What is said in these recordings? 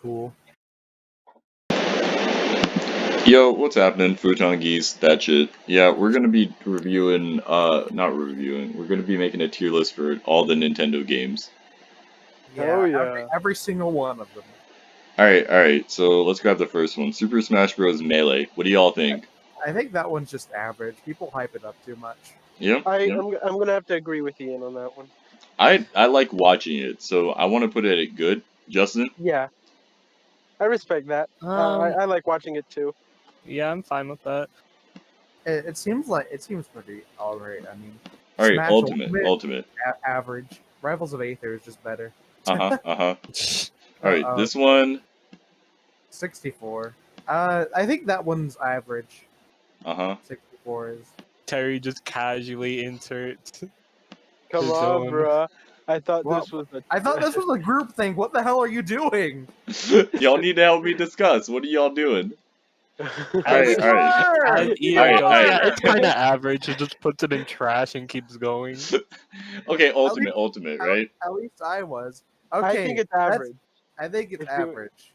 cool. Yo, what's happening, Futon Geese? That shit. Yeah, we're gonna be reviewing, not reviewing, we're gonna be making a tier list for all the Nintendo games. Oh, yeah. Every single one of them. Alright, so let's grab the first one. Super Smash Bros. Melee. What do y'all think? I think that one's just average. People hype it up too much. Yep. I'm gonna have to agree with Ian on that one. I like watching it, so I want to put it at good. Justin? Yeah, I respect that. I like watching it too. Yeah, I'm fine with that. It seems pretty alright. I mean, Alright, Smash Ultimate. Average. Rivals of Aether is just better. Alright, this one. 64. I think that one's average. 64 is. Terry just casually inserts. Come his on, own. bruh. I thought Well, this was a... I thought this was a group thing. What the hell are you doing? Y'all need to help me discuss. What are y'all doing? Alright. Alright. Yeah, it's kind of average. It just puts it in trash and keeps going. Okay, Ultimate, right? At least I was. Okay, I think it's average. I think it's average.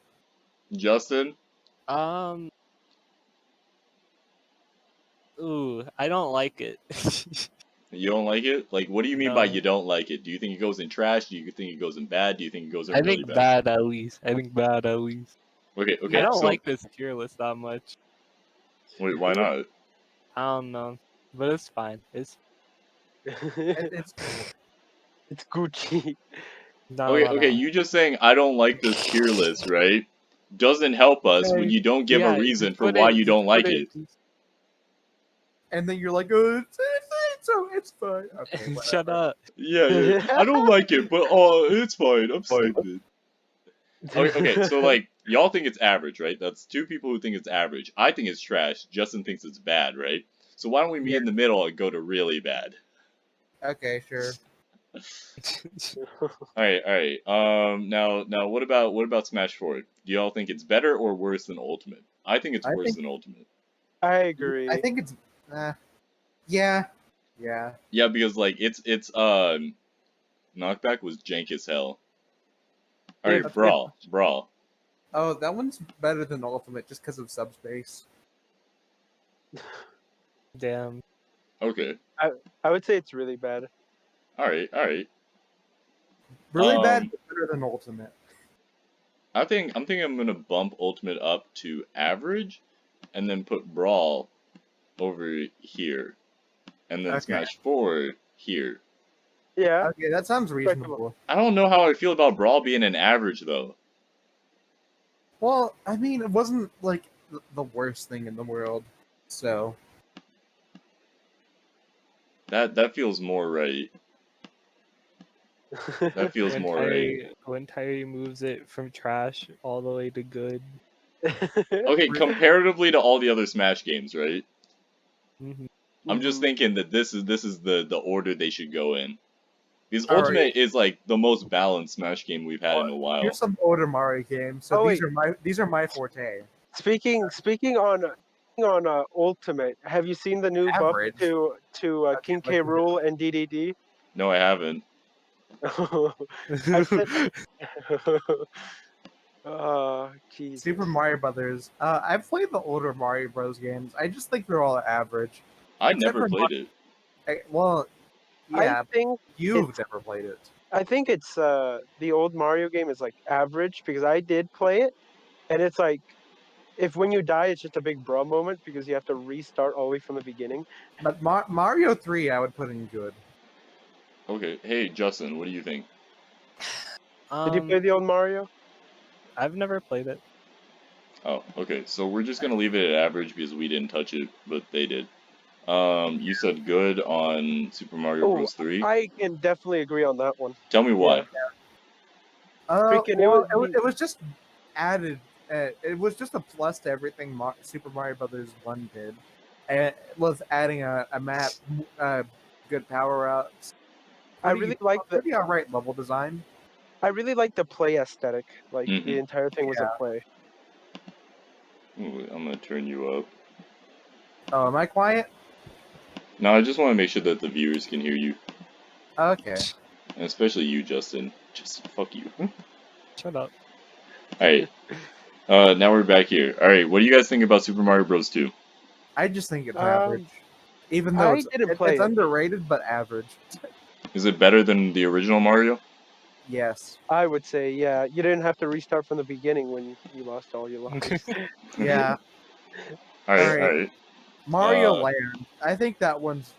Justin? Ooh, I don't like it. You don't like it? Like, what do you mean by you don't like it? Do you think it goes in trash? Do you think it goes in bad? Do you think it goes in really bad? Bad at least. I think bad at least. Okay. I don't like this tier list that much. Wait, why not? I don't know, but it's fine. It's It's cool. It's Gucci. Okay, you just saying I don't like this tier list, right? Doesn't help us when you don't give a reason for why you don't like it. And then you're like, it's fine. Okay, shut up. Yeah. I don't like it, but it's fine. I'm stupid. Okay, so like y'all think it's average, right? That's two people who think it's average. I think it's trash. Justin thinks it's bad, right? So why don't we meet in the middle and go to really bad? Okay, sure. All right. Now, what about Smash 4? Do y'all think it's better or worse than Ultimate? I think it's worse than Ultimate. I agree. I think it's, yeah. Yeah, because like it's knockback was jank as hell. All right, brawl. Oh, that one's better than Ultimate just because of subspace. Damn. Okay. I would say it's really bad. All right. Really bad, but better than Ultimate. I'm thinking I'm gonna bump Ultimate up to average, and then put Brawl over here, and then Smash 4 here. Yeah. Okay, that sounds reasonable. I don't know how I feel about Brawl being an average though. Well, I mean, it wasn't like the worst thing in the world, so that feels more right. That feels more right. When Terry moves it from trash all the way to good. Okay, comparatively to all the other Smash games, right? Mm-hmm. I'm just thinking that this is the order they should go in. Because Ultimate is like the most balanced Smash game we've had in a while. Here's some older Mario games. So these are my forte. Speaking on Ultimate, have you seen the new buff to King K. Rool and DDD? No, I haven't. Oh, Jesus. Super Mario Brothers. I've played the older Mario Bros. Games. I just think they're all average. I never played it. Yeah, I think you've never played it. I think it's the old Mario game is like average because I did play it, and it's like if when you die, it's just a big bro moment because you have to restart all the way from the beginning. But Mario 3, I would put in good. Okay, hey Justin, what do you think? Did you play the old Mario? I've never played it. Oh, okay. So we're just gonna leave it at average because we didn't touch it, but they did. You said good on Super Mario Bros. 3. I can definitely agree on that one. Tell me why. It was just added. It was just a plus to everything Super Mario Brothers 1 did. And it was adding a map, good power ups. I really like the pretty alright level design. I really like the play aesthetic. Like the entire thing was a play. Ooh, I'm gonna turn you up. Oh, am I quiet? No, I just want to make sure that the viewers can hear you. Okay. And especially you, Justin. Just fuck you. Shut up. Alright, Now we're back here. All right, what do you guys think about Super Mario Bros. 2? I just think it's average, even though I didn't play it's it. underrated but average. Is it better than the original Mario? Yes. I would say, yeah. You didn't have to restart from the beginning when you lost all your lives. Yeah. All right, Alright. all right. Mario Land. I think that one's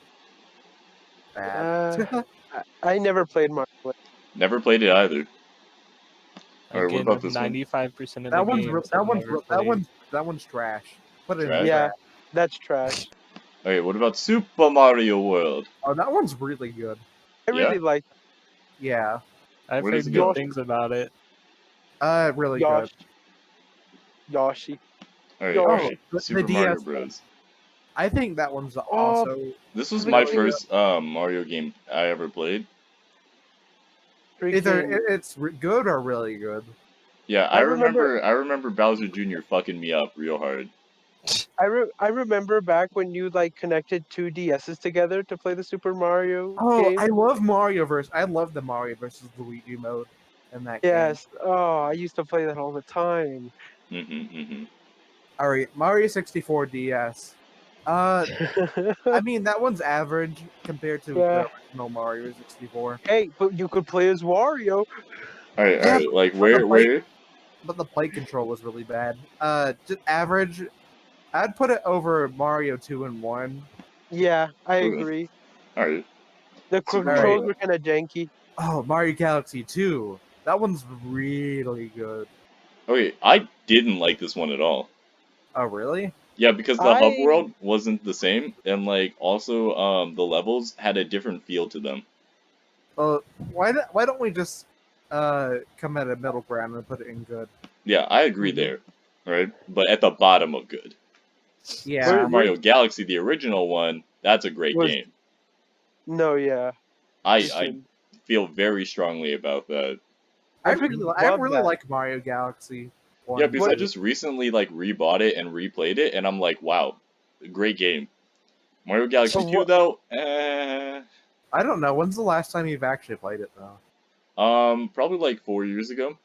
bad. I never played Mario. Never played it either. All right, what Again, about this one? 95% of the games I've never played. that one's trash. Put it in Trash? Yeah, trash. that's trash. Okay, what about Super Mario World? Oh, that one's really good. I Yeah? really like Yeah. I've Where does heard it good go? things about it. Really good. Yoshi. Yoshi. All right, all Oh, right. the Super Mario DS one. Bros. I think that one's Oh, also This was my Freaking- first Mario game I ever played. either freaking. it's good or really good. Yeah, I remember- I remember Bowser Jr. fucking me up real hard. I remember back when you like connected two DSs together to play the Super Mario Oh, game. I love Mario versus. I love the Mario versus Luigi mode in that game. Yes. Oh, I used to play that all the time. All right, Mario 64 DS. I mean that one's average compared to Yeah. the original Mario 64. Hey, but you could play as Wario. All right, all Yeah, right. Like but the where? But the play control was really bad. Just average. I'd put it over Mario 2 and 1. Yeah, I Okay. agree. All right. The Super controls Mario. were kind of janky. Oh, Mario Galaxy 2. That one's really good. Okay, I didn't like this one at all. Oh, really? Yeah, because the hub I world wasn't the same, and like also the levels had a different feel to them. Well, why don't we just come at a middle ground and put it in good? Yeah, I agree there. All right, but at the bottom of good. Yeah. Super Mario Galaxy, the original one, that's a great Was- game. no, yeah. I feel very strongly about that. I freaking really love that. like Mario Galaxy 1. Yeah, because I What- just recently like rebought it and replayed it, and I'm like, wow, great game. Mario Galaxy So 2 what- though, I don't know. When's the last time you've actually played it, though? probably like 4 years ago.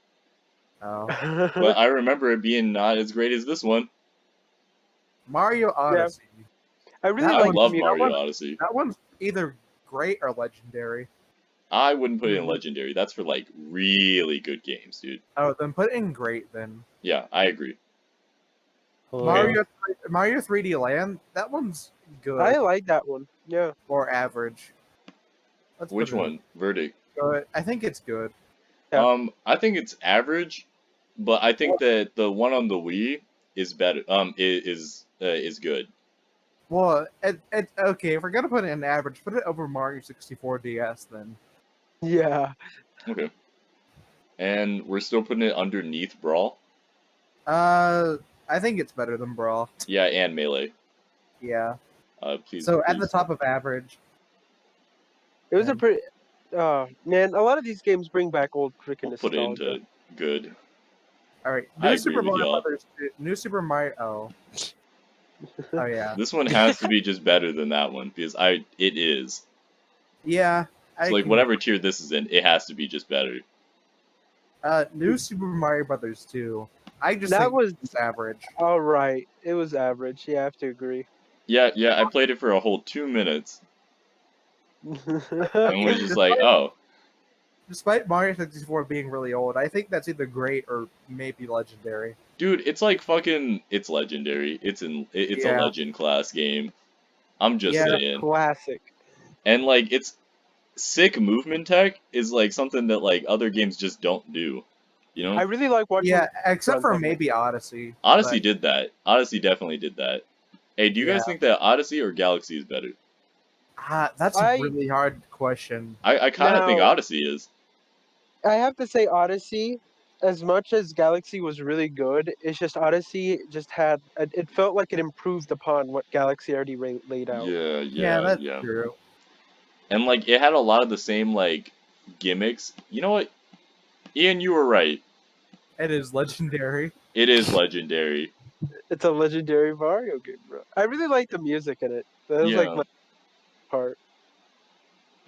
Oh. But I remember it being not as great as this one. Mario Odyssey. I really That I like one- the love music. Mario Odyssey. That one's either great or legendary. I wouldn't put it in Mhm. legendary. That's for like really good games, dude. Oh, then put it in great then. Yeah, I agree. Mario 3D Land. That one's good I like that one. Yeah. or average. Let's put Which it in one? Verdict. good. I think it's good. Yeah. I think it's average, but I think that the one on the Wii is better. Is good. Well, okay. If we're gonna put it in average, put it over Mario 64 DS then. Yeah. Okay. And we're still putting it underneath Brawl. I think it's better than Brawl. Yeah, and Melee. Yeah. Please. So at please. the top of average. It was a And- pretty. Man, a lot of these games bring back old freaking We'll put it nostalgia. into good. All right. I agree with y'all. New Super Mario. Oh. Oh yeah. This one has to be just better than that one because it is. Yeah. So like whatever tier this is in, it has to be just better. New Super Mario Brothers 2. I just That think was it's average. all right. It was average. Yeah, I have to agree. Yeah, I played it for a whole 2 minutes and was just like, Despite- oh, Despite Mario 64 being really old, I think that's either great or maybe legendary. dude, it's like fucking, it's legendary. It's a Yeah. legend class game. I'm just Yeah. saying. Classic. And like it's sick movement tech is like something that like other games just don't do. You know? I really like watching. Yeah, except for runs on maybe Odyssey. Odyssey but- did that. Odyssey definitely did that. Hey, do you guys Yeah. think that Odyssey or Galaxy is better? That's I- a really hard question. I kind of think Now- Odyssey is. I have to say, Odyssey, as much as Galaxy was really good, it's just Odyssey just had. It felt like it improved upon what Galaxy already laid out. Yeah, That's true. And like it had a lot of the same like gimmicks. You know what? Ian, you were right. It is legendary. It is legendary. It's a legendary Mario game, bro. I really like the music in it. That was like Yeah. my part.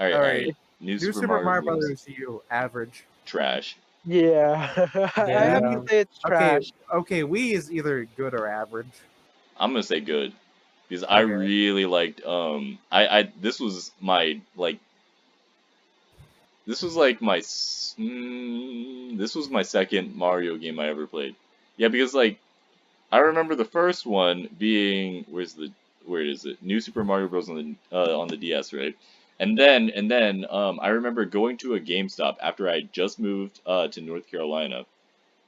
All right, All right. New New Super Super Mario Bros. Brothers U, average. Trash. Yeah, I have Yeah. to say it's trash. Okay, Wii is either good or average. I'm gonna say good because I Okay. really liked I this was my like this was like my this was my second Mario game I ever played. Yeah, because like I remember the first one being where is it? New Super Mario Bros. On the DS, right? And then I remember going to a GameStop after I just moved to North Carolina,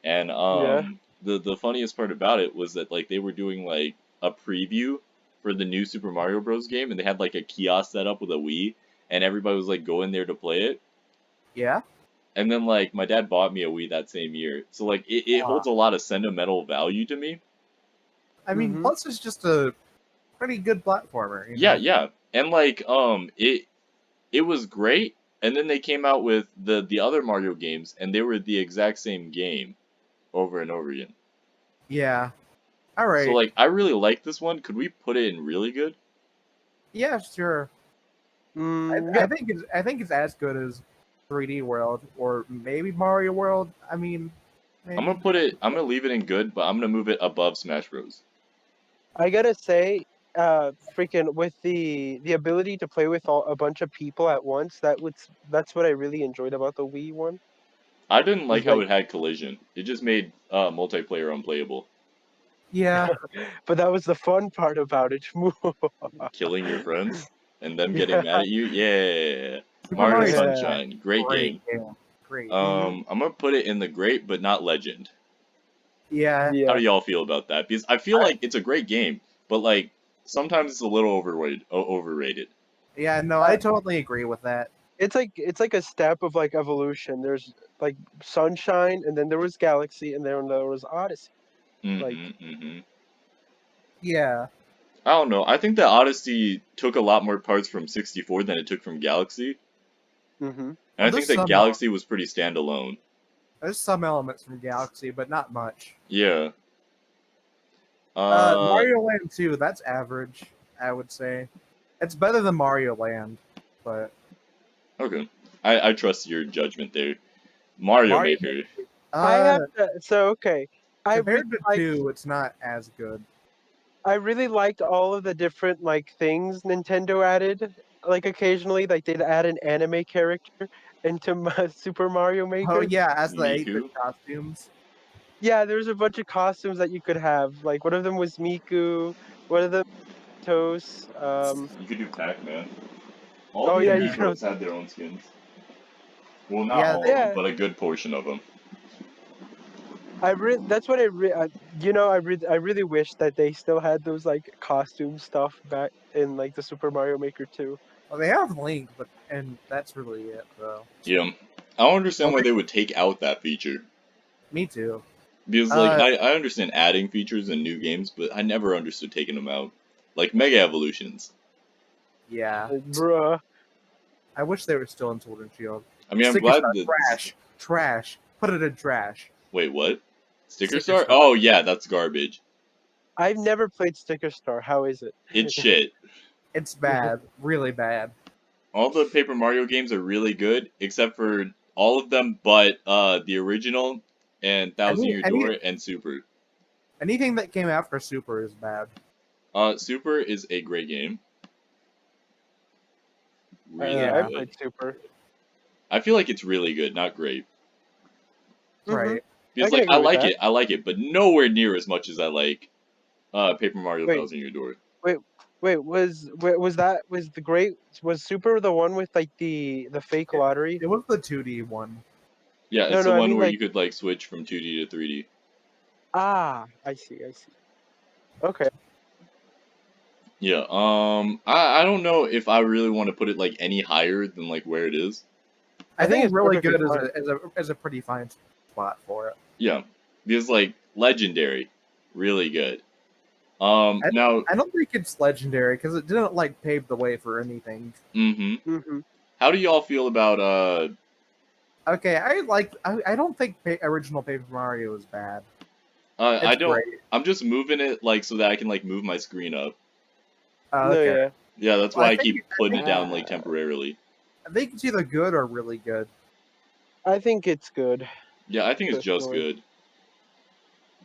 and Yeah, the funniest part about it was that like they were doing like a preview for the new Super Mario Bros. Game, and they had like a kiosk set up with a Wii, and everybody was like going there to play it. Yeah. And then like my dad bought me a Wii that same year, so like it Uh, holds a lot of sentimental value to me. I mean, hmm Plus is just a pretty good platformer, you Yeah, know. yeah. And like it was great, and then they came out with the other Mario games, and they were the exact same game over and over again. Yeah. All So right. like I really like this one. Could we put it in really good? Yeah, sure. yeah. I think it's as good as 3D World or maybe Mario World. I mean, maybe. I'm gonna leave it in good, but I'm gonna move it above Smash Bros. I gotta say, freaking with the ability to play with a bunch of people at once, that's what I really enjoyed about the Wii one. I didn't like Is how like, it had collision. It just made multiplayer unplayable. Yeah. but that was the fun part about it. Killing your friends and them getting Yeah, mad at you. Yeah. Super Mario Mario yeah. 64, Sunshine, great great game. game. Great. hmm I'm gonna put it in the great but not legend. Yeah. How Yeah. do y'all feel about that? Because I feel I, like it's a great game, but like sometimes it's a little overrated. yeah. No, I totally agree with that. It's like a step of like evolution. There's like Sunshine, and then there was Galaxy, and then there was Odyssey. Like, Mm-hmm. Yeah. I don't know. I think that Odyssey took a lot more parts from 64 than it took from Galaxy, hmm and I think that Galaxy was pretty standalone. there's some elements from Galaxy, but not much. Yeah. Mario Land 2, that's average, I would say. It's better than Mario Land, but Okay. I trust your judgment there. Mario Mario Maker. I uh have to. So okay, I really compared to liked 2, it's not as good. I really liked all of the different like things Nintendo added. Like occasionally, like they'd add an anime character into Super Mario Oh Maker. yeah, as the 8-bit Miku. costumes. Yeah, there's a bunch of costumes that you could have. Like one of them was Miku, one of them Toast. You could do Pac-Man. All Oh the yeah, you could have. amiibos had their own skins. Well, not Yeah, all of them, Yeah, but a good portion of them. that's what I really wish that they still had those like costume stuff back in like the Super Mario Maker 2. well, they have Link, but and that's really it, though. Yeah. I don't understand Well, why they would take out that feature. me too. Because, like, Uh, I understand adding features in new games, but I never understood taking them out. Like, Mega Evolutions. yeah. Like, bruh. I wish they were still in Sword and Shield. I mean, I'm Sticker glad Star, that. trash. Put it in trash. Wait, what? Sticker Sticker Star? Star. Oh, yeah, that's garbage. I've never played Sticker Star. How is it? It's shit. It's bad, really bad. All the Paper Mario games are really good, except for all of them but the original and Thousand Any, Year any, Door and Super. anything that came after Super is bad. Super is a great game. Really I Yeah, good. played Super. I feel like it's really good, not great. hmm right. I Because can like agree with that. I like it, but nowhere near as much as I like Paper Mario Wait, Thousand Year Door. wait, wait. Was Super the one with like the fake It, lottery? it was the 2D one. Yeah, No, it's the no. I one mean where like you could like switch from 2D to 3D. I see. I see. Okay. Yeah, I don't know if I really want to put it like any higher than like where it is. I I think think it's really perfectly good fine. as a pretty fine spot for it. Yeah, because like legendary, really good. I Now, I don't think it's legendary because it didn't like pave the way for anything. mm-hmm. hmm How do y'all feel about Okay, I don't think original Paper Mario is bad. I It's don't. great. I'm just moving it like so that I can like move my screen up. No, Okay. yeah. Yeah, that's Well, why I keep putting it down like Uh, temporarily. I think it's either good or really good. I think it's good. Yeah, I think it's just personally. good.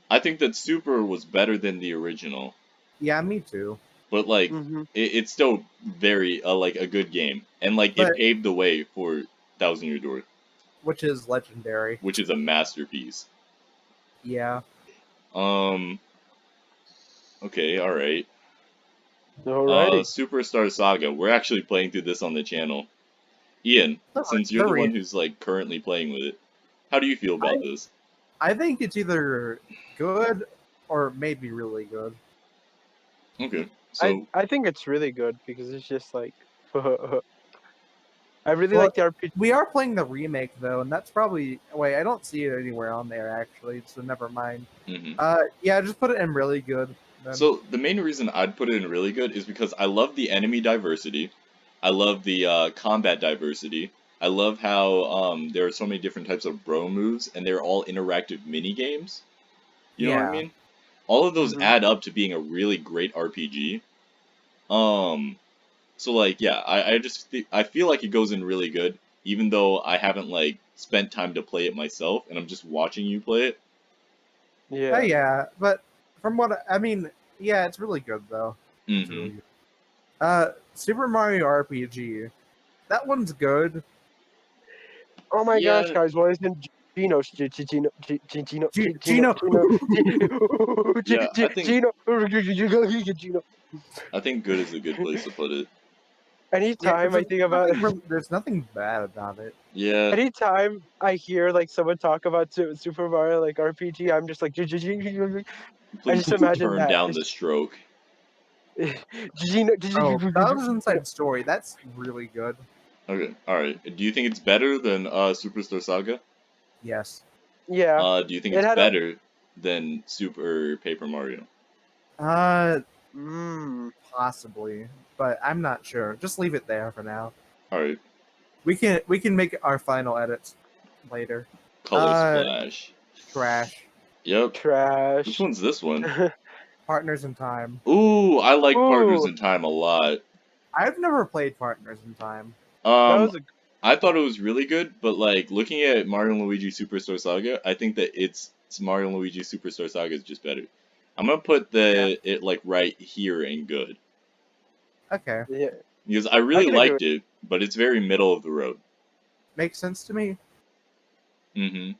I think that Super was better than the original, Yeah, me too. but like Hmm. it's still very like a good game, and like it But paved the way for Thousand Year Door, which is legendary. which is a masterpiece. Yeah. Um. Okay. All right. Alrighty. Superstar Saga. We're actually playing through this on the channel. Ian, since you're The the re- one who's like currently playing with it, how do you feel I, about this? I think it's either good or maybe really good. Okay. I So I think it's really good because it's just like I really Well, like the RPG. we are playing the remake though, and that's probably wait. I don't see it anywhere on there actually, so never mind. mhm. Yeah, just put it in really good. Then So the main reason I'd put it in really good is because I love the enemy diversity. I love the combat diversity. I love how there are so many different types of bro moves, and they're all interactive mini games. You know what I yeah, mean? All of those Hmm. add up to being a really great RPG. Um, so like, yeah, I feel like it goes in really good, even though I haven't like spent time to play it myself, and I'm just watching you play it. Yeah. yeah. But from what I mean, yeah, it's really good though. It's Mm-hmm. really good. Super Mario RPG. That one's good. Oh my gosh, Yeah, guys, what is in Gino? Gino, Gino, Gino, Gino. Gino, yeah. Gino, Gino. I think good is a good place to put it. Yeah, Anytime I think about, there's nothing bad about it. Yeah, anytime I hear like someone talk about Super Mario like RPG, I'm just like, I please just imagine turn that. down the stroke. Gino, Oh, Bowser's Inside Story. That's really good. Okay, all right. Do you think it's better than Superstar Saga? Yes. yeah, Do you think it it's had a. better than Super Paper Mario? Uh, Mm, Possibly, but I'm not sure. Just leave it there for now. All right, We can make our final edits later. Color Uh, Splash. Trash. Yep. Which trash. one's this one? Partners in Time. Ooh, I like Partners Ooh, in Time a lot. I've never played Partners in Time. that Um, was a. I thought it was really good, but like looking at Mario and Luigi Superstar Saga, I think that it's Mario and Luigi Superstar Saga is just better. I'm gonna put Yeah. it like right here in good Okay. Yeah, because I I really can agree with. liked it, but it's very middle of the road. Makes sense to me. Mm-hmm.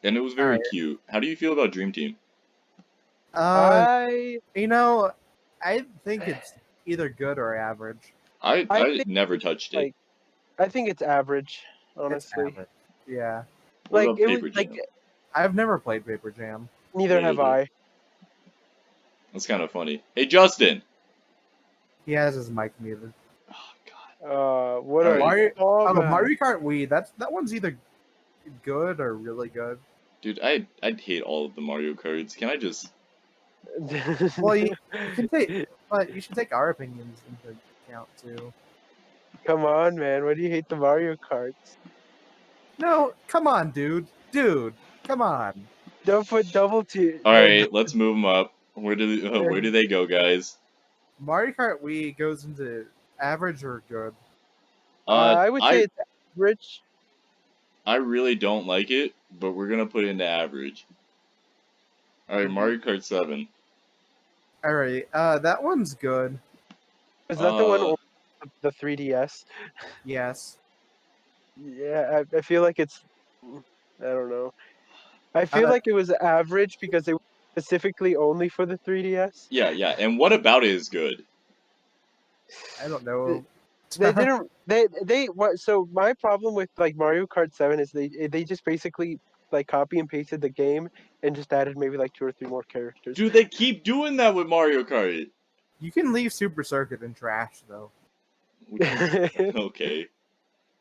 And it was All very right. cute. How do you feel about Dream Team? Uh, I you know, I think it's either good or average. I I think never touched it. like I think it's average, It's honestly. average. Yeah. What Like about it was Paper like Jam? I've never played Paper Jam. neither Me have neither. I. That's kind of funny. Hey, Justin. He has his mic muted. Oh God. What All are right, you Mario. talking Oh, about? Mario Kart Wii. That one's either good or really good. dude. I'd hate all of the Mario cards. Can I just? Well, you can take, but you should take our opinions into account too. Come on, man. Why do you hate the Mario Karts? No, come on, dude. Dude, come on. Don't put double T. All right, let's move them up. Where do they go, guys? Mario Kart Wii goes into average or good. I would say I it's average. I really don't like it, but we're gonna put it into average. All right, Hmm. Mario Kart 7. All right, that one's good. Is that the one Uh, or the 3DS? Yes. Yeah, I feel like it's. I don't know. I feel Uh, like it was average because it was specifically only for the 3DS. yeah, yeah. And what about it is good? I don't know. They didn't. They what? So my problem with like Mario Kart 7 is they just basically like copy and pasted the game and just added maybe like 2 or 3 more characters. Dude, they keep doing that with Mario Kart. You can leave Super Circuit in trash though. Okay.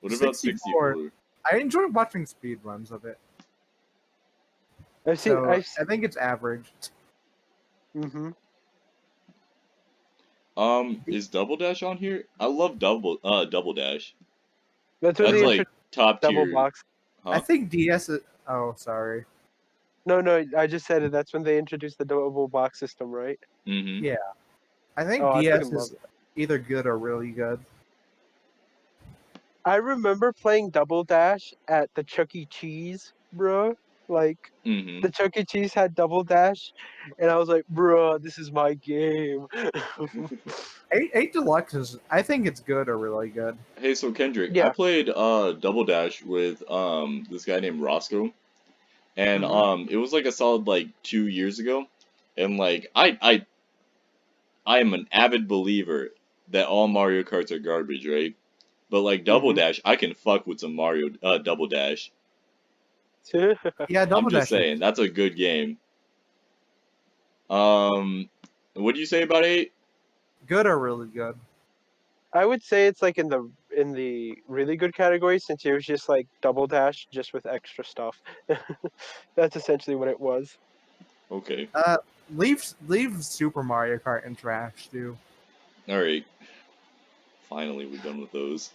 What about 64. 64? I enjoy watching speed runs of it, I've seen. so I've I seen. think it's average. Hmm. Is Double Dash on here? I love Double Dash. That's when That's they like introduced top double tier, box. I huh? think DS is. Oh, sorry. No, no, I just said it. That's when they introduced the double box system, right? Mm-hmm. Yeah, I think Oh, I DS fucking love is it. either good or really good. I remember playing Double Dash at the Chuck E. Cheese, bro. Like Mm-hmm. the Chuck E. Cheese had Double Dash, and I was like, "Bruh, this is my game." 8 Deluxe is. I think it's good or really good. Hey, so Kendrick, I Yeah. played Double Dash with this guy named Roscoe, and Mhm. it was like a solid like 2 years ago, and like I am an avid believer that all Mario Karts are garbage, right? But like Double Mhm. Dash, I can fuck with some Mario Double Dash. Yeah, I'm Double just Dash is saying that's a good game. Um, what do you say about 8? good or really good. I would say it's like in the really good category since it was just like Double Dash just with extra stuff. That's essentially what it was. Okay, Leave Super Mario Kart in trash too. all right. Finally, we're done with those.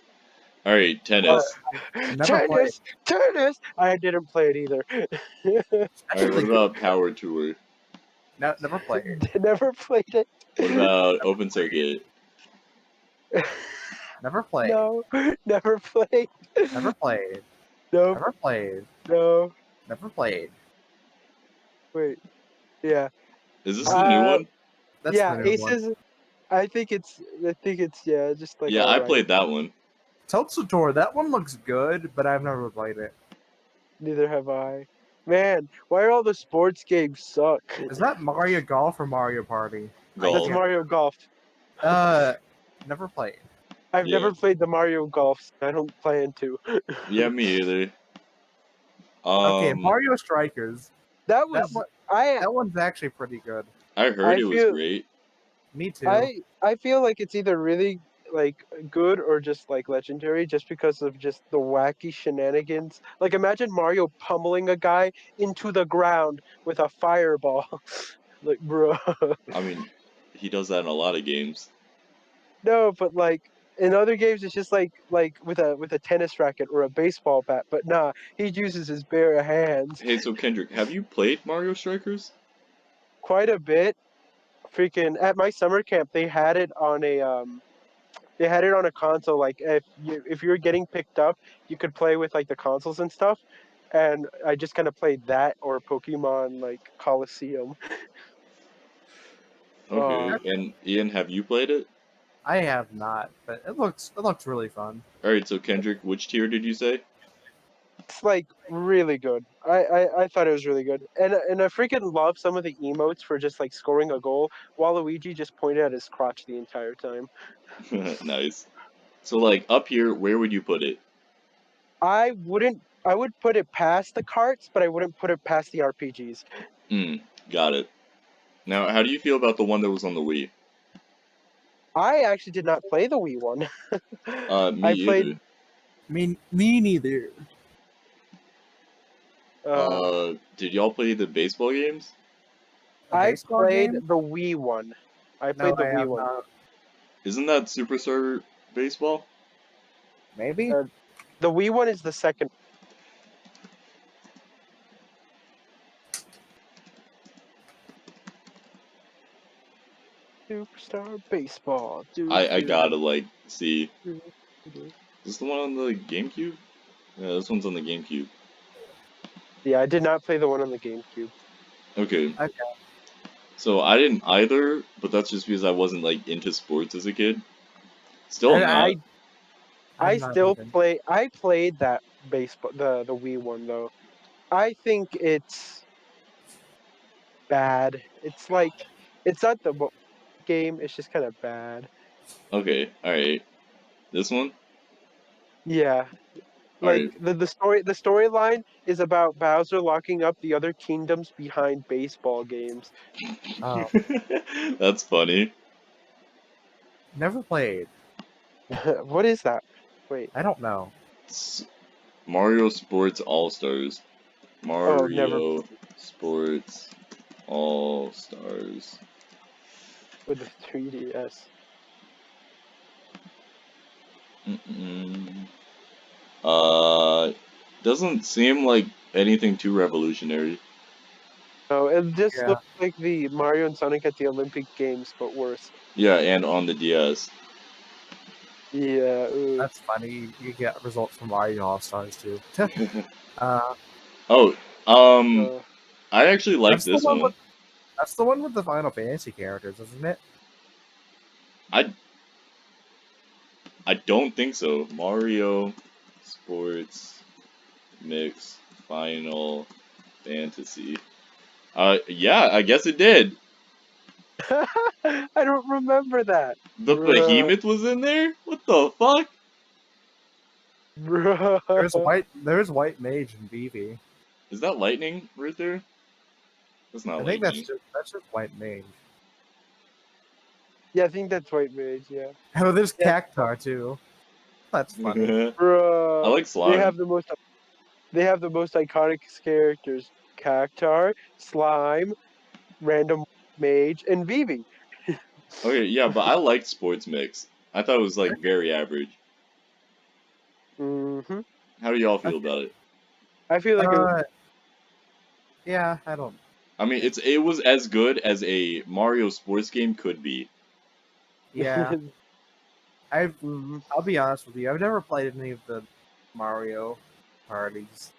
All right, Uh, tennis. never played. Tennis, tennis. I didn't play it either. All right, what Especially about Power Tour? never played. Never played it. What about Open Circuit? Never played. No, never played. Never played. Nope, Never played. no. Never played. Wait, yeah. Is this the new Uh, one? That's yeah. the new one. Aces. I think it's yeah, just like Yeah, all I right. played that one. Tour. That one looks good, but I've never played it. Neither have I. Man, why are all the sports games suck? Is that Mario Golf or Mario Party? I That's Golf. can't. Mario Golf. Never played. I've Yeah. never played the Mario Golf. So I don't plan to. Yeah, me either. Okay, Um, Mario Strikers. That That was one. I. That one's actually pretty good. I heard I it was feel great. Me too. I feel like it's either really like good or just like legendary just because of just the wacky shenanigans. Like imagine Mario pummeling a guy into the ground with a fireball. Like bro. I mean, he does that in a lot of games. No, but like in other games it's just like with a tennis racket or a baseball bat, but nah, he uses his bare hands Hey, so Kendrick, have you played Mario Strikers? quite a bit. Freaking at my summer camp they had it on a console. Like if you were getting picked up, you could play with like the consoles and stuff. And I just kind of played that or Pokemon like Coliseum. Uh, Okay, and Ian, have you played it? I have not, but it looks really fun. Alright, so Kendrick, which tier did you say? it's like really good. I thought it was really good, and I freaking love some of the emotes for just like scoring a goal. Waluigi just pointed at his crotch the entire time. Nice. So, like, up here, where would you put it? I would put it past the carts, but I wouldn't put it past the RPGs. Hmm, got it. Now, how do you feel about the one that was on the Wii? I actually did not play the Wii one. Me I played. either. Me neither. Uh, Did y'all play the baseball games? A I baseball played game? the Wii one. I No, played the I Wii have one. not. Isn't that Superstar Baseball? Maybe. Uh, the Wii one is the second. Superstar Baseball. Do I do gotta, like, see. do do. Is this the one on the GameCube? Yeah, this one's on the GameCube. Yeah, I did not play the one on the GameCube. Okay, Okay. so I didn't either, but that's just because I wasn't, like, into sports as a kid. Still I, am I not. I I'm not still even. play. I played that baseball, the Wii one though. I think it's bad. It's like it's not the game. It's just kind of bad. Okay, alright. This one? Yeah, like Alright. the storyline is about Bowser locking up the other kingdoms behind baseball games. Oh, That's funny. never played. What is that? Wait. I don't know. S- Mario Sports All Stars. Oh, never Mario Sports All Stars. with the 3DS. Mm-mm. Doesn't seem like anything too revolutionary. Oh, it just Yeah, looks like the Mario and Sonic at the Olympic Games, but worse. Yeah, and on the DS. Yeah. Ugh. that's funny. You get results from Mario All Stars too. uh, Oh, Uh, I actually like That's the this one one. That's the one with the Final Fantasy characters, isn't it? I don't think so. Mario Sports Mix Final Fantasy. Yeah, I guess it did. I don't remember that. The Bruh, behemoth was in there? What the fuck? bruh. There's White Mage and Vivi. Is that lightning right there? That's not I think lightning. that's just White Mage. Yeah, I think that's White Mage. Yeah, Oh, there's yeah, Cactar too. That's funny. I bruh. like They slime. have the most. They have the most iconic characters: Cactar, Slime, Random Mage, and Vivi. Okay, yeah, but I liked Sports Mix. I thought it was like very average. Hmm. How do y'all I feel feel- about it? I feel like it was. Yeah, I don't. I mean, it was as good as a Mario sports game could be. Yeah, Mhm. I'll be honest with you. I've never played any of the Mario parties.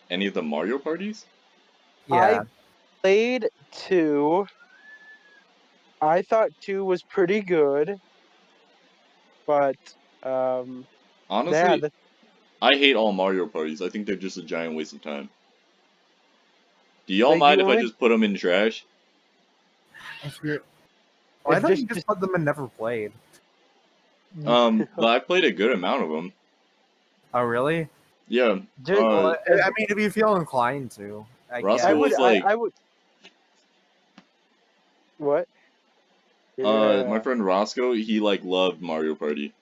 Any of the Mario parties? I Yeah, played 2. I thought 2 was pretty good, but um, yeah, Honestly, I hate all Mario parties. I think they're just a giant waste of time. Do y'all like mind you if I only just put them in trash? if you're. Oh, I if thought you just just put them in never played. But I played a good amount of them. Oh, really? Yeah. just Well, as I mean, if you feel inclined to, I Roscoe guess. was like, I would what? my Yeah. friend Roscoe, he like loved Mario Party,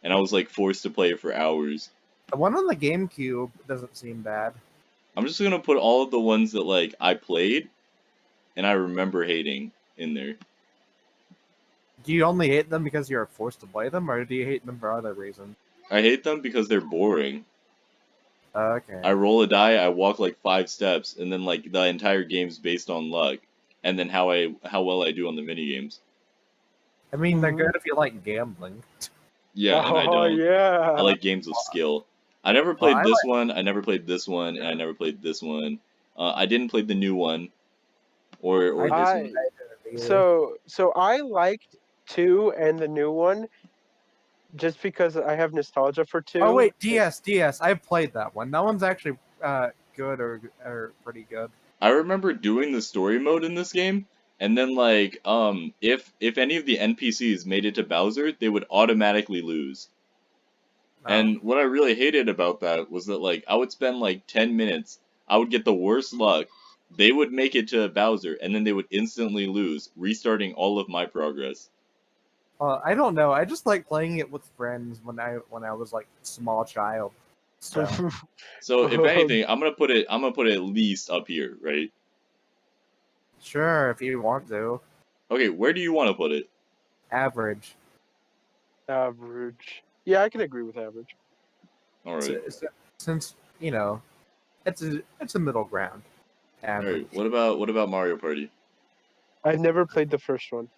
and I was like forced to play it for hours. The one on the GameCube doesn't seem bad. I'm just gonna put all of the ones that like I played and I remember hating in there. Do you only hate them because you're forced to play them, or do you hate them for other reasons? I hate them because they're boring. I Okay. roll a die, I walk like 5 steps, and then like the entire game's based on luck, and then how well I do on the mini games. I mean, they're Mhm. good if you like gambling. Yeah, and I Oh don't. I yeah. like games of skill. I never Well, played this one. I never played this one, and I never played this one. I didn't play the new one I or didn't, this I one. I didn't either. so I liked 2 and the new one just because I have nostalgia for Oh 2. wait, DS. I've played that one. That one's actually good or pretty good. I remember doing the story mode in this game, and then like if any of the NPCs made it to Bowser, they would automatically lose. Oh, And what I really hated about that was that like I would spend like 10 minutes, I would get the worst luck, they would make it to Bowser, and then they would instantly lose, restarting all of my progress. I don't know. I just like playing it with friends when I was like a small child. So So if anything, I'm gonna put it at least up here, right? sure, if you want to, Okay, where do you want to put it? average. Average. Yeah, I can agree with average. Alright. Since you know, it's a middle ground. Alright, Average. what about Mario Party? I've never played the first one.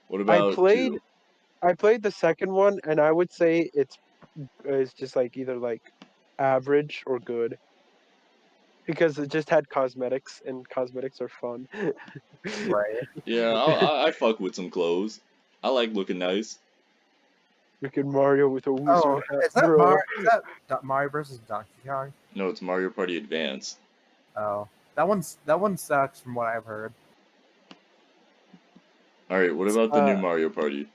What I about played 2? I played the second one, and I would say it's just like either like average or good because it just had cosmetics, and cosmetics are fun. Right. Yeah, I fuck with some clothes. I like looking nice. Look at Mario with a Oh, wizard hat, is that bro. Mario versus Donkey Kong? No, it's Mario Party Advance. Oh, that one sucks from what I've heard. Alright, what about the new Uh, Mario Party?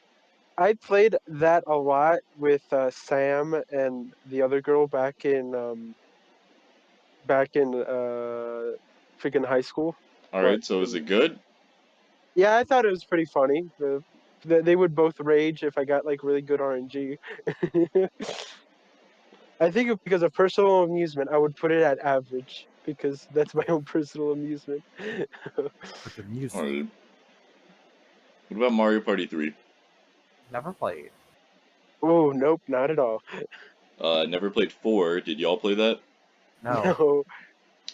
I played that a lot with Sam and the other girl back in freaking high school. But Alright, so is it good? yeah, I thought it was pretty funny. They would both rage if I got like really good RNG. I think because of personal amusement, I would put it at average because that's my own personal amusement. With the music, Alright. What about Mario Party 3? never played. Oh, nope, not at all. Never played 4. Did y'all play that? No, No,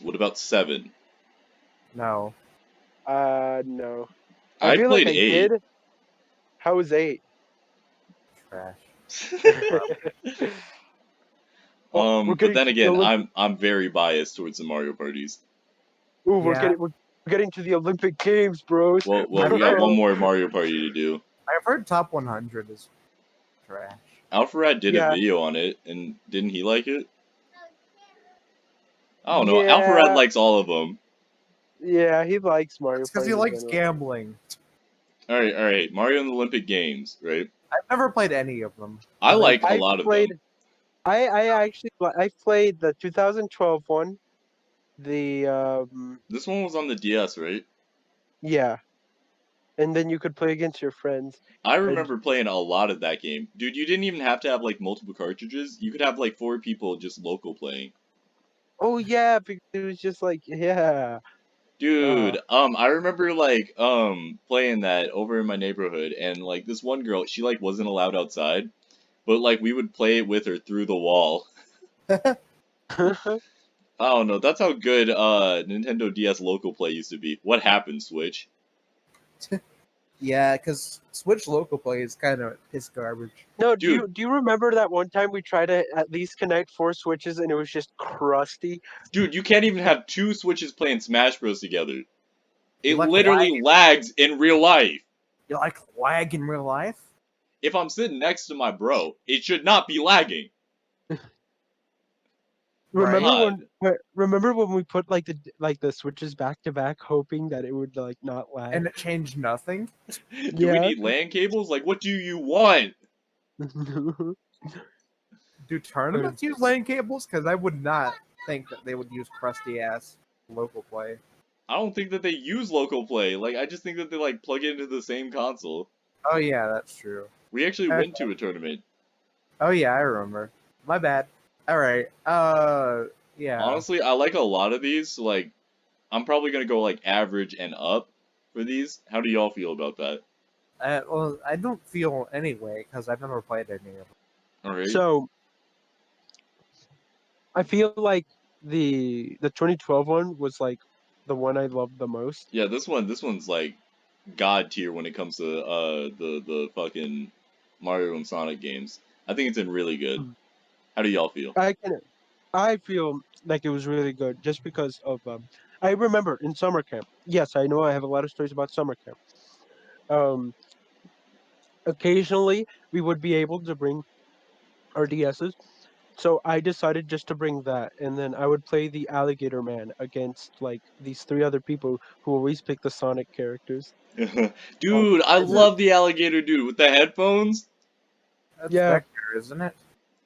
What about 7? no. no. I I feel like played I 8. did. How was 8? Trash. Oh, we're But getting then to the again, Olympic. I'm very biased towards the Mario parties. Ooh, Yeah. we're getting to the Olympic Games, bros. Well, I've we got heard, one more Mario party to do. I've heard top 100 is trash. Alpharad did a Yeah, video on it, and didn't he like it? I don't know. Alpharad yeah, likes all of them. yeah. He likes Mario That's because Party he in likes general. gambling. All right. Mario and the Olympic Games, right? I've never played any of them. I 'cause like a I lot of played. them. I actually I played the 2012 one. The This one was on the DS, right? yeah, and then you could play against your friends. I And remember playing a lot of that game. Dude, you didn't even have to have like multiple cartridges. You could have like 4 people just local playing. oh yeah, because it was just like yeah. Dude, I remember like playing that over in my neighborhood, and like this one girl, she like wasn't allowed outside, but like we would play it with her through the wall. I don't know. That's how good Nintendo DS local play used to be. What happened, Switch? yeah, because Switch local play is kind of piss garbage. No, Dude, do you remember that one time we tried to at least connect 4 switches and it was just crusty? dude, you can't even have 2 Switches playing Smash Bros together. You It like literally lag? lags in real life. You like lag in real life? If I'm sitting next to my bro, it should not be lagging. Right. Remember when we put like the switches back to back, hoping that it would like not lag? And it changed nothing. Do we Yeah. need LAN cables? Like, what do you want? Do tournaments use LAN cables? Because I would not think that they would use crusty ass local play. I don't think that they use local play. Like, I just think that they like plug it into the same console. Oh yeah, that's true. We actually Okay. went to a tournament. Oh yeah, I remember. My bad. All right. Yeah. Honestly, I like a lot of these. So, like, I'm probably gonna go like average and up for these. How do y'all feel about that? Well, I don't feel anyway because I've never played any of them. All right. So I feel like the 2012 one was like the one I loved the most. Yeah, this one's like god tier when it comes to the fucking Mario and Sonic games. I think it's in really good. How do y'all feel? I feel like it was really good just because of I remember in summer camp. Yes, I know I have a lot of stories about summer camp. Um, occasionally we would be able to bring our DSs. So I decided just to bring that, and then I would play the Alligator Man against like these 3 other people who always pick the Sonic characters. Well, Dude, I is it? love the alligator dude with the headphones. That's Yeah, Vector, isn't it?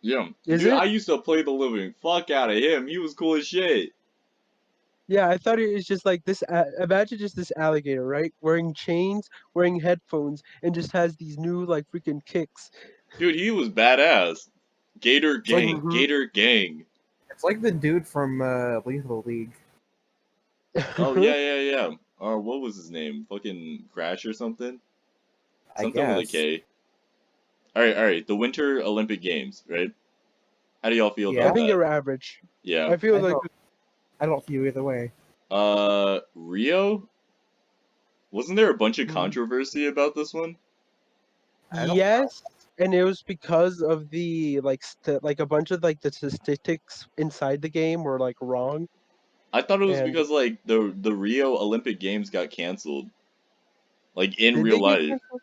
Yeah, is dude, it? I used to play the living fuck out of him. He was cool as shit. Yeah, I thought it was just like this. Imagine just this alligator, right? Wearing chains, wearing headphones, and just has these new like freaking kicks. Dude, he was badass. Gator It's like gang, Gator gang. it's like the dude from Lethal League. Oh yeah. What was his name? Fucking Crash or something? I Something with a guess. K. Alright. The Winter Olympic Games, right? How do y'all feel I Yeah. about think that? they're average. Yeah. I feel I like don't. I don't feel either way. Rio? Wasn't there a bunch of mm, controversy about this one? I don't know. yes, and it was because of the like a bunch of like the statistics inside the game were like wrong, I thought it was and because like the Rio Olympic Games got canceled. Like in did real they get life. canceled?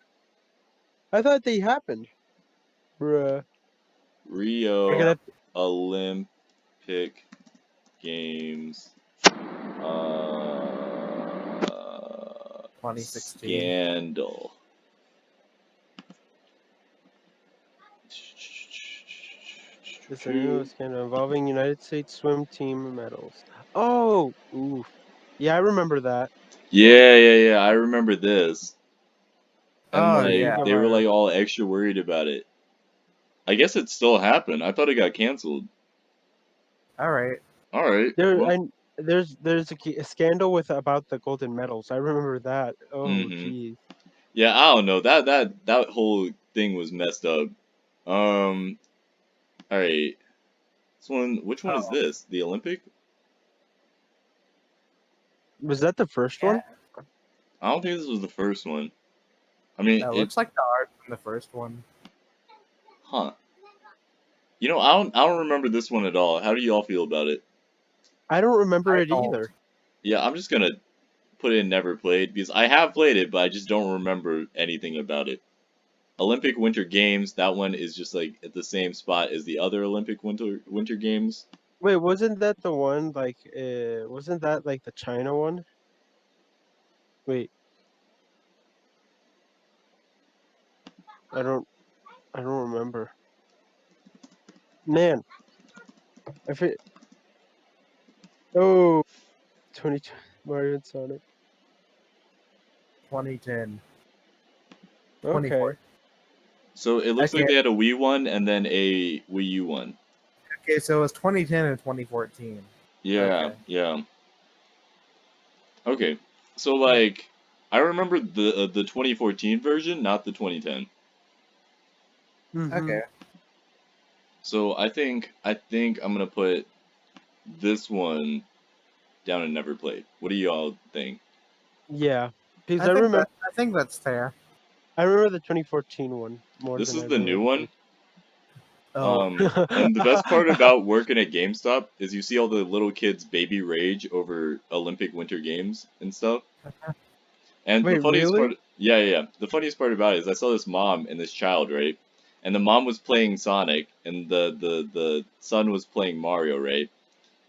I thought they happened, bruh. We're Rio gonna Olympic Games. Uh, 2016. Scandal. This a new scandal involving United States swim team medals. Oh, oof. Yeah, I remember that. Yeah. I remember this. And Oh I like think yeah. I they were might like all extra worried about it. I guess it still happened. I thought it got canceled. All right. All right. there. Well. There's a scandal with about the golden medals. I remember that. Oh, Mhm. geez. Yeah. I don't know. That whole thing was messed up. Um. All right. This one. Which one is Oh this? The Olympic? Was that the first yeah. one? I don't think this was the first one. I mean, That it. looks like the art from the first one. Huh. You know, I don't remember this one at all. How do y'all feel about it? I don't remember I it don't. either. Yeah, I'm just gonna put it in never played because I have played it, but I just don't remember anything about it. Olympic Winter Games, that one is just like at the same spot as the other Olympic Winter Games. Wait, wasn't that the one like? Wasn't that like the China one? Wait, I don't. I don't remember. Man, I fit. Oh, 22 Mario and Sonic. 2010, Okay. 24. So it looks like Okay. they had a Wii one and then a Wii U one. Okay, so it was 2010 and 2014. Yeah, Okay. yeah. Okay. So like, I remember the 2014 version, not the 2010. Mm-hmm. Okay. So I think I'm gonna put this one down and never played. What do y'all think? Yeah, because I think that's fair. I remember the 2014 one more This than is the new every one. Oh, And the best part other. about working at GameStop is you see all the little kids baby rage over Olympic Winter Games and stuff. And the Wait, funniest part, really? yeah. The funniest part about it is I saw this mom and this child, right? And the mom was playing Sonic, and the son was playing Mario, right?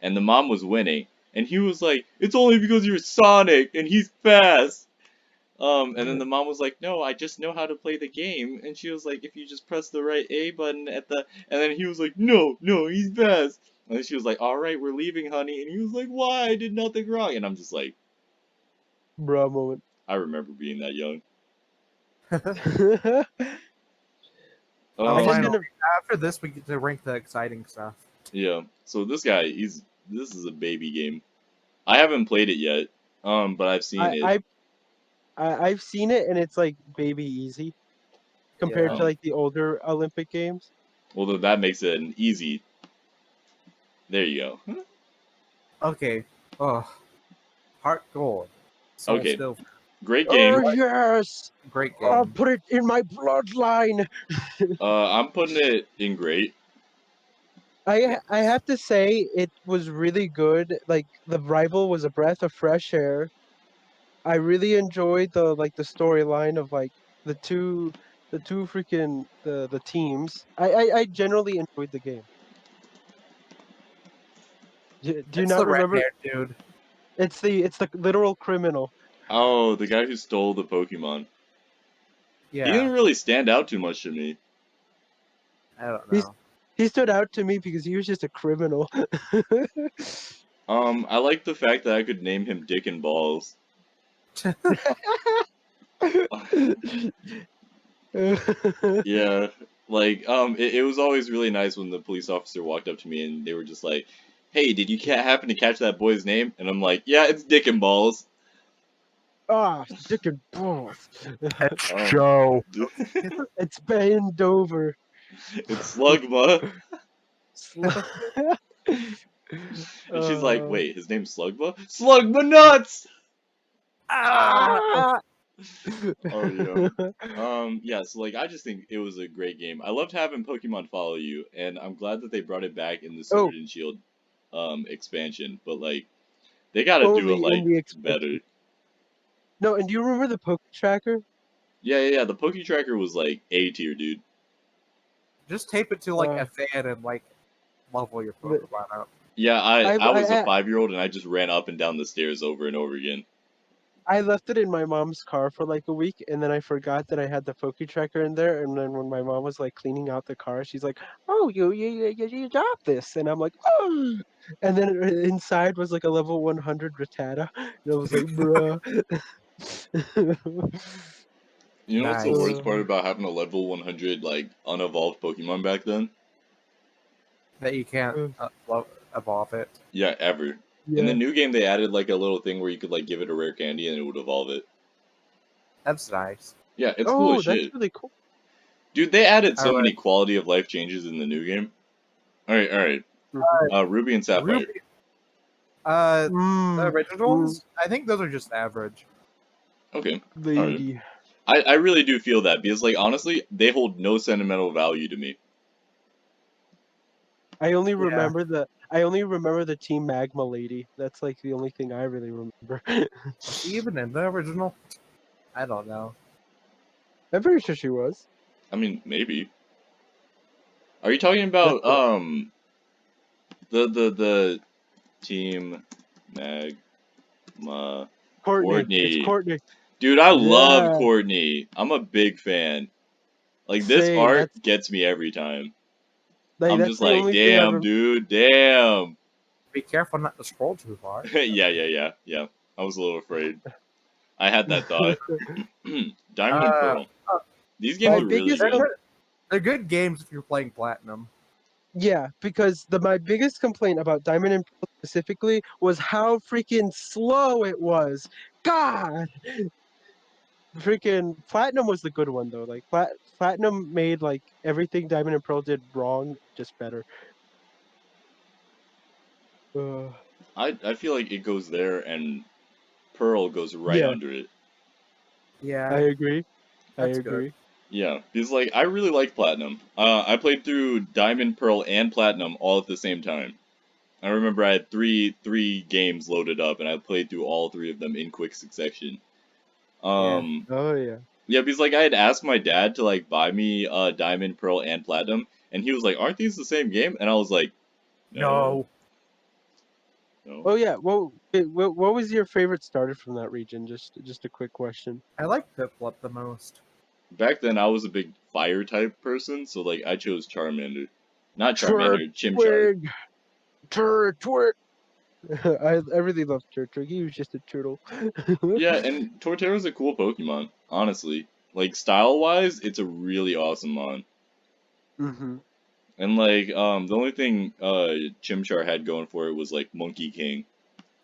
And the mom was winning, and he was like, "It's only because you're Sonic and he's fast." And then the mom was like, "No, I just know how to play the game." And she was like, "If you just press the right A button at the," and then he was like, "No, no, he's fast." And then she was like, "All right, we're leaving, honey." And he was like, "Why? I did nothing wrong." And I'm just like, Bro moment. I remember being that young. I just finally. kind of After this, we get to rank the exciting stuff. Yeah. So this guy, this is a baby game. I haven't played it yet. But I've seen I, it. I I've seen it and it's like baby easy compared Yeah. to like the older Olympic games. Well, then that makes it an easy. There you go. Okay. Oh, Heart Gold. Soul Okay. Still. Great Oh game. yes! Great I'll game. put it in my bloodline. I'm putting it in great. I have to say it was really good. Like the rival was a breath of fresh air. I really enjoyed the storyline of like the two freaking the teams. I generally enjoyed the game. Do you It's not the red remember? hair dude. It's the literal criminal. Oh, the guy who stole the Pokemon. He Yeah. didn't really stand out too much to me. I don't He's know. he stood out to me because he was just a criminal. I like the fact that I could name him Dick and Balls. Yeah, like it was always really nice when the police officer walked up to me and they were just like, "Hey, did you happen to catch that boy's name?" And I'm like, "Yeah, it's Dick and Balls." Ah, dick and balls. It's Um, Joe. It's bend over. it's Slugma, Sl- and she's like, uh, "Wait, his name's Slugma? Slugma nuts!" Ah! ah! Oh yeah. Yeah, so like I just think it was a great game. I loved having Pokemon follow you, and I'm glad that they brought it back in the Oh, Sword and Shield expansion, but like they gotta do it only in like the better. expansion. No, and do you remember the Poke Tracker? Yeah, the Poke Tracker was like A tier, dude. Just tape it to like Uh, a fan and like level your the- Pokemon up. Yeah, I, I was a I 5-year-old and I just ran up and down the stairs over and over again. I left it in my mom's car for like a week, and then I forgot that I had the Poke Tracker in there. And then when my mom was like cleaning out the car, she's like, "Oh, you dropped this," and I'm like, "Oh!" And then inside was like a level 100 Rattata, and I was like, "Bruh." You know what's the Nice. worst part Uh, about having a level 100 like unevolved Pokemon back then? That you can't uh, evolve it. Yeah, ever. In the yeah. new game, they added like a little thing where you could like give it a rare candy and it would evolve it. That's nice. Yeah, it's cool as Oh, that's shit. really cool. Dude, they added All so right. many quality of life changes in the new game. All right. Mhm. Ruby and Sapphire. Ruby. The Mm, original mm, ones, I think those are just average. Okay. All right. lady. I really do feel that because like honestly, they hold no sentimental value to me. I only remember the Team Magma lady. That's like the only thing I really remember. Was she even in the original? I don't know. I'm pretty sure she was. I mean, maybe. Are you talking That's about what- the team Magma Courtney. It's Courtney? Courtney. Dude, I love Yeah. Courtney. I'm a big fan. Like this Same. art gets me every time. I'm That's just the like, only thing I damn, remember. dude, damn. Be careful not to scroll too far. Yeah. I was a little afraid. I had that thought. Diamond and Uh, Pearl. These games My are really biggest good. they're good games if you're playing platinum. Yeah, because my biggest complaint about Diamond and Pearl specifically was how freaking slow it was. God, freaking Platinum was the good one though. Like Platinum made like everything Diamond and Pearl did wrong just better. Uh, I feel like it goes there and Pearl goes right yeah, under it. I Yeah, agree. I that's good. agree. Yeah, because like I really like Platinum. I played through Diamond, Pearl, and Platinum all at the same time. I remember I had three games loaded up, and I played through all three of them in quick succession. Yeah. Oh yeah. Yeah, because like I had asked my dad to like buy me Diamond, Pearl, and Platinum, and he was like, "Aren't these the same game?" And I was like, "No, no." Oh yeah. Well, what was your favorite starter from that region? Just a quick question. I like Piplup the most. Back then I was a big fire type person, so like I chose Charmander, not Twerk, Charmander, Chimchar. twig, twerk. I really loved Turtwig. He was just a turtle. Yeah, and Torterra's a cool Pokemon, honestly. Like style wise, it's a really awesome mon. hmm And like the only thing Chimchar had going for it was like Monkey King.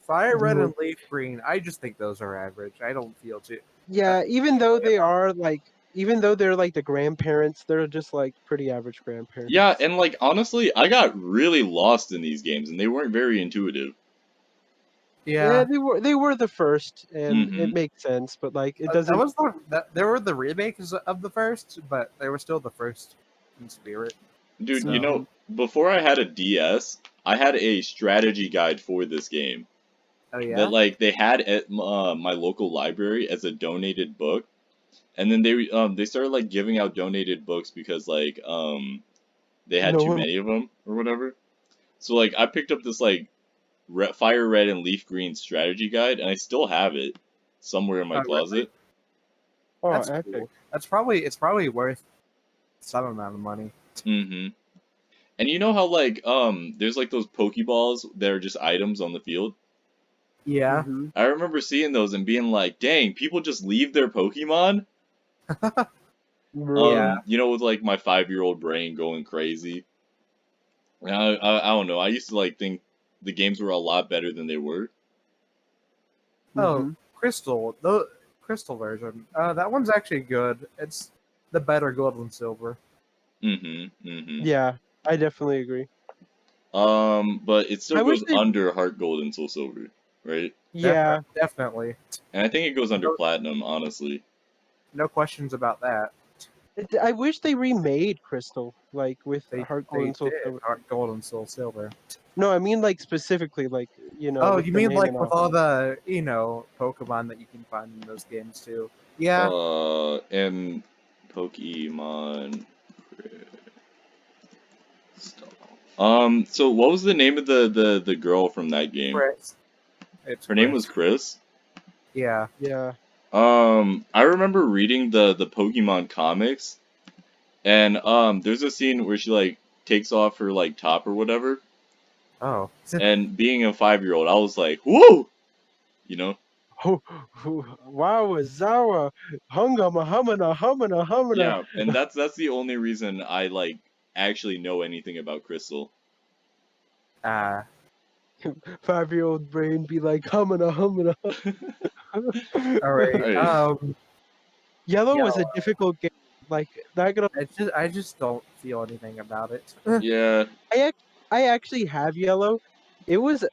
Fire Red and Leaf Green. I just think those are average. I don't feel too. Yeah, even though they're like the grandparents, they're just like pretty average grandparents. Yeah, and like honestly, I got really lost in these games and they weren't very intuitive. Yeah, Yeah, they were the first, and Mm-hmm. it makes sense. But like, it that doesn't. was there were the remakes of the first, but they were still the first in spirit. Dude, you So know, before I had a DS, I had a strategy guide for this game oh that yeah, like they had at my local library as a donated book, and then they started like giving out donated books because like they had No too one. many of them or whatever. So like I picked up this like fire red and leaf green strategy guide, and I still have it somewhere in my oh really? closet. Oh, That's epic. cool. It's probably worth some amount of money. Mm-hmm. And you know how like there's like those Pokeballs that are just items on the field. Yeah. hmm I remember seeing those and being like, "Dang, people just leave their Pokemon." Bro. Yeah. You know, with like my 5-year-old brain going crazy. And I don't know. I used to like think the games were a lot better than they were. Oh, hmm Crystal, the Crystal version. That one's actually good. It's the better Gold and Silver. Mm-hmm. Mm-hmm. Yeah, I definitely agree. But it still I wish goes they. under Heart Gold and Soul Silver, right? Yeah, Definitely. And I think it goes under No, Platinum, honestly. no questions about that. I wish they remade Crystal like with They Heart Gold they and Soul did Silver. Heart Gold and Soul Silver. No, I mean like specifically like Oh, with you the mean name like and with all. all the Pokemon that you can find in those games too? Yeah. And Pokemon Crystal. So what was the name of the girl from that game? Chris. It's Her name was Chris. Chris. Yeah. Yeah. I remember reading the Pokemon comics, and there's a scene where she like takes off her like top or whatever, Oh. and being a 5-year-old, I was like, whoa, you know? Oh, wow, Zawa, hunga, mahamana, hamana, hamana. Yeah, and that's the only reason I like actually know anything about Crystal. Ah. 5-year-old brain be like hamana, hamana. All right. Alright. Yellow Yeah. was a difficult game. Like not gonna. I just don't feel anything about it. Yeah. I actually have yellow. It was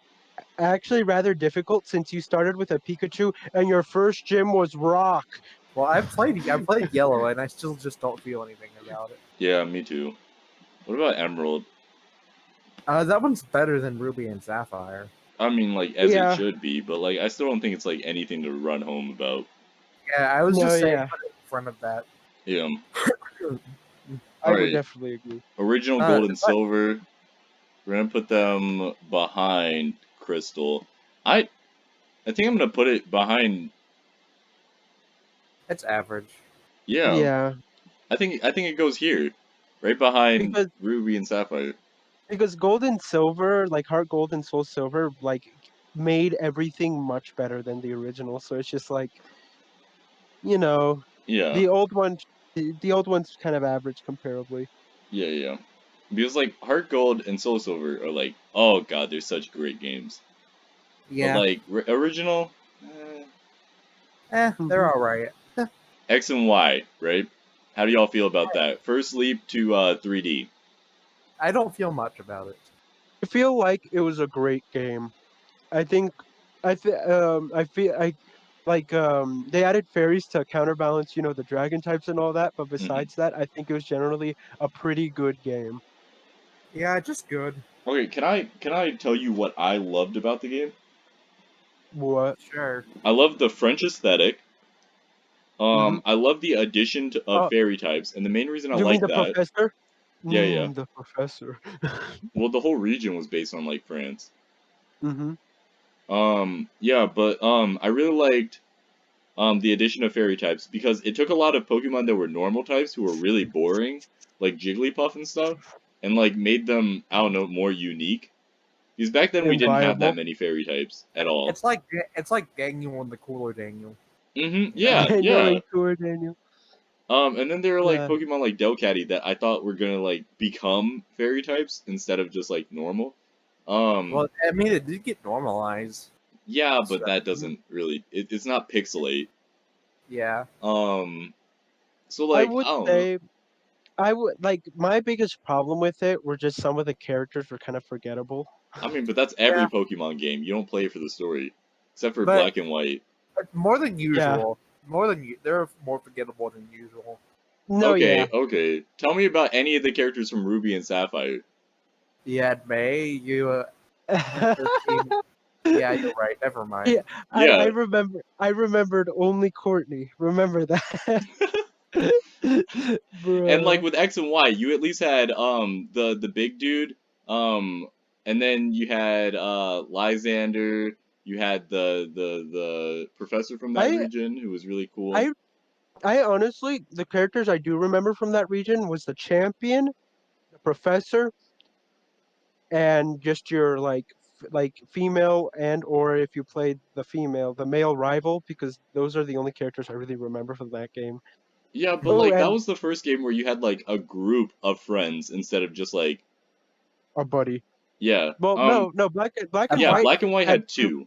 actually rather difficult since you started with a Pikachu and your first gym was rock. Well, I played Yellow, and I still just don't feel anything about it. Yeah, me too. What about Emerald? That one's better than Ruby and Sapphire. I mean, like, as it Yeah. should be, but, like, I still don't think it's, like, anything to run home about. Yeah, I was No, just saying yeah. put it in front of that. Yeah. I would Alright. definitely agree. Original gold and but- silver. We're gonna put them behind crystal. I think I'm gonna put it behind. It's average. Yeah. Yeah, I think it goes here, right behind because ruby and sapphire. gold and silver, like Heart Gold and Soul Silver, like made everything much better than the original. So it's just like, you know, Yeah. the old one, the old one's kind of average comparably. Yeah. Because like heart gold and soul silver are like, oh god, they're such great games. But Yeah. like original, They're all right. X and Y, right? How do y'all feel about that? First leap to 3D. I don't feel much about it. I feel like it was a great game. I think, I feel like they added fairies to counterbalance, the dragon types and all that. But Mhm. besides that, I think it was generally a pretty good game. Yeah, just good. Okay, can I tell you what I loved about the game? What? Sure. I love the French aesthetic. Mm-hmm. I love the addition of Oh, fairy types, and the main reason I you mean like the that, professor? yeah. The professor. Well, the whole region was based on like France. Mm-hmm. Yeah, but I really liked the addition of fairy types because it took a lot of Pokemon that were normal types who were really boring, like Jigglypuff and stuff, and like made them, I don't know, more unique. Because back then we And didn't have that viable. many fairy types at all. It's like Daniel and the cooler Daniel. Yeah, Daniel yeah. and Cooler Daniel. And then there are like Yeah. Pokemon like Delcatty that I thought were gonna like become fairy types instead of just like normal. Well, I mean, it did get normalized. Yeah, but So, that doesn't really. It's not pixelate. yeah. So I like I would don't know. say I would like my biggest problem with it were just some of the characters were kind of forgettable. I mean, but that's Yeah. every Pokemon game. You don't play for the story, except for But Black and White. more than Yeah. usual. They're more forgettable than usual. No, yeah. Okay. Tell me about any of the characters from Ruby and Sapphire. You had May. You had the team. Yeah, you're right. Never mind. Yeah, I Yeah, remember. I remembered only Courtney. Remember that, and like bruh. with X and Y, you at least had the big dude, um, and then you had Lysander. You had the professor from that I region who was really cool. I I honestly, the characters I do remember from that region was the champion, the professor, and just your like female and or if you played the female, the male rival, because those are the only characters I really remember from that game. Yeah, but Oh, like that and was the first game where you had like a group of friends instead of just like a buddy. yeah. Well, no, black and Yeah, white Black and White had had two, two.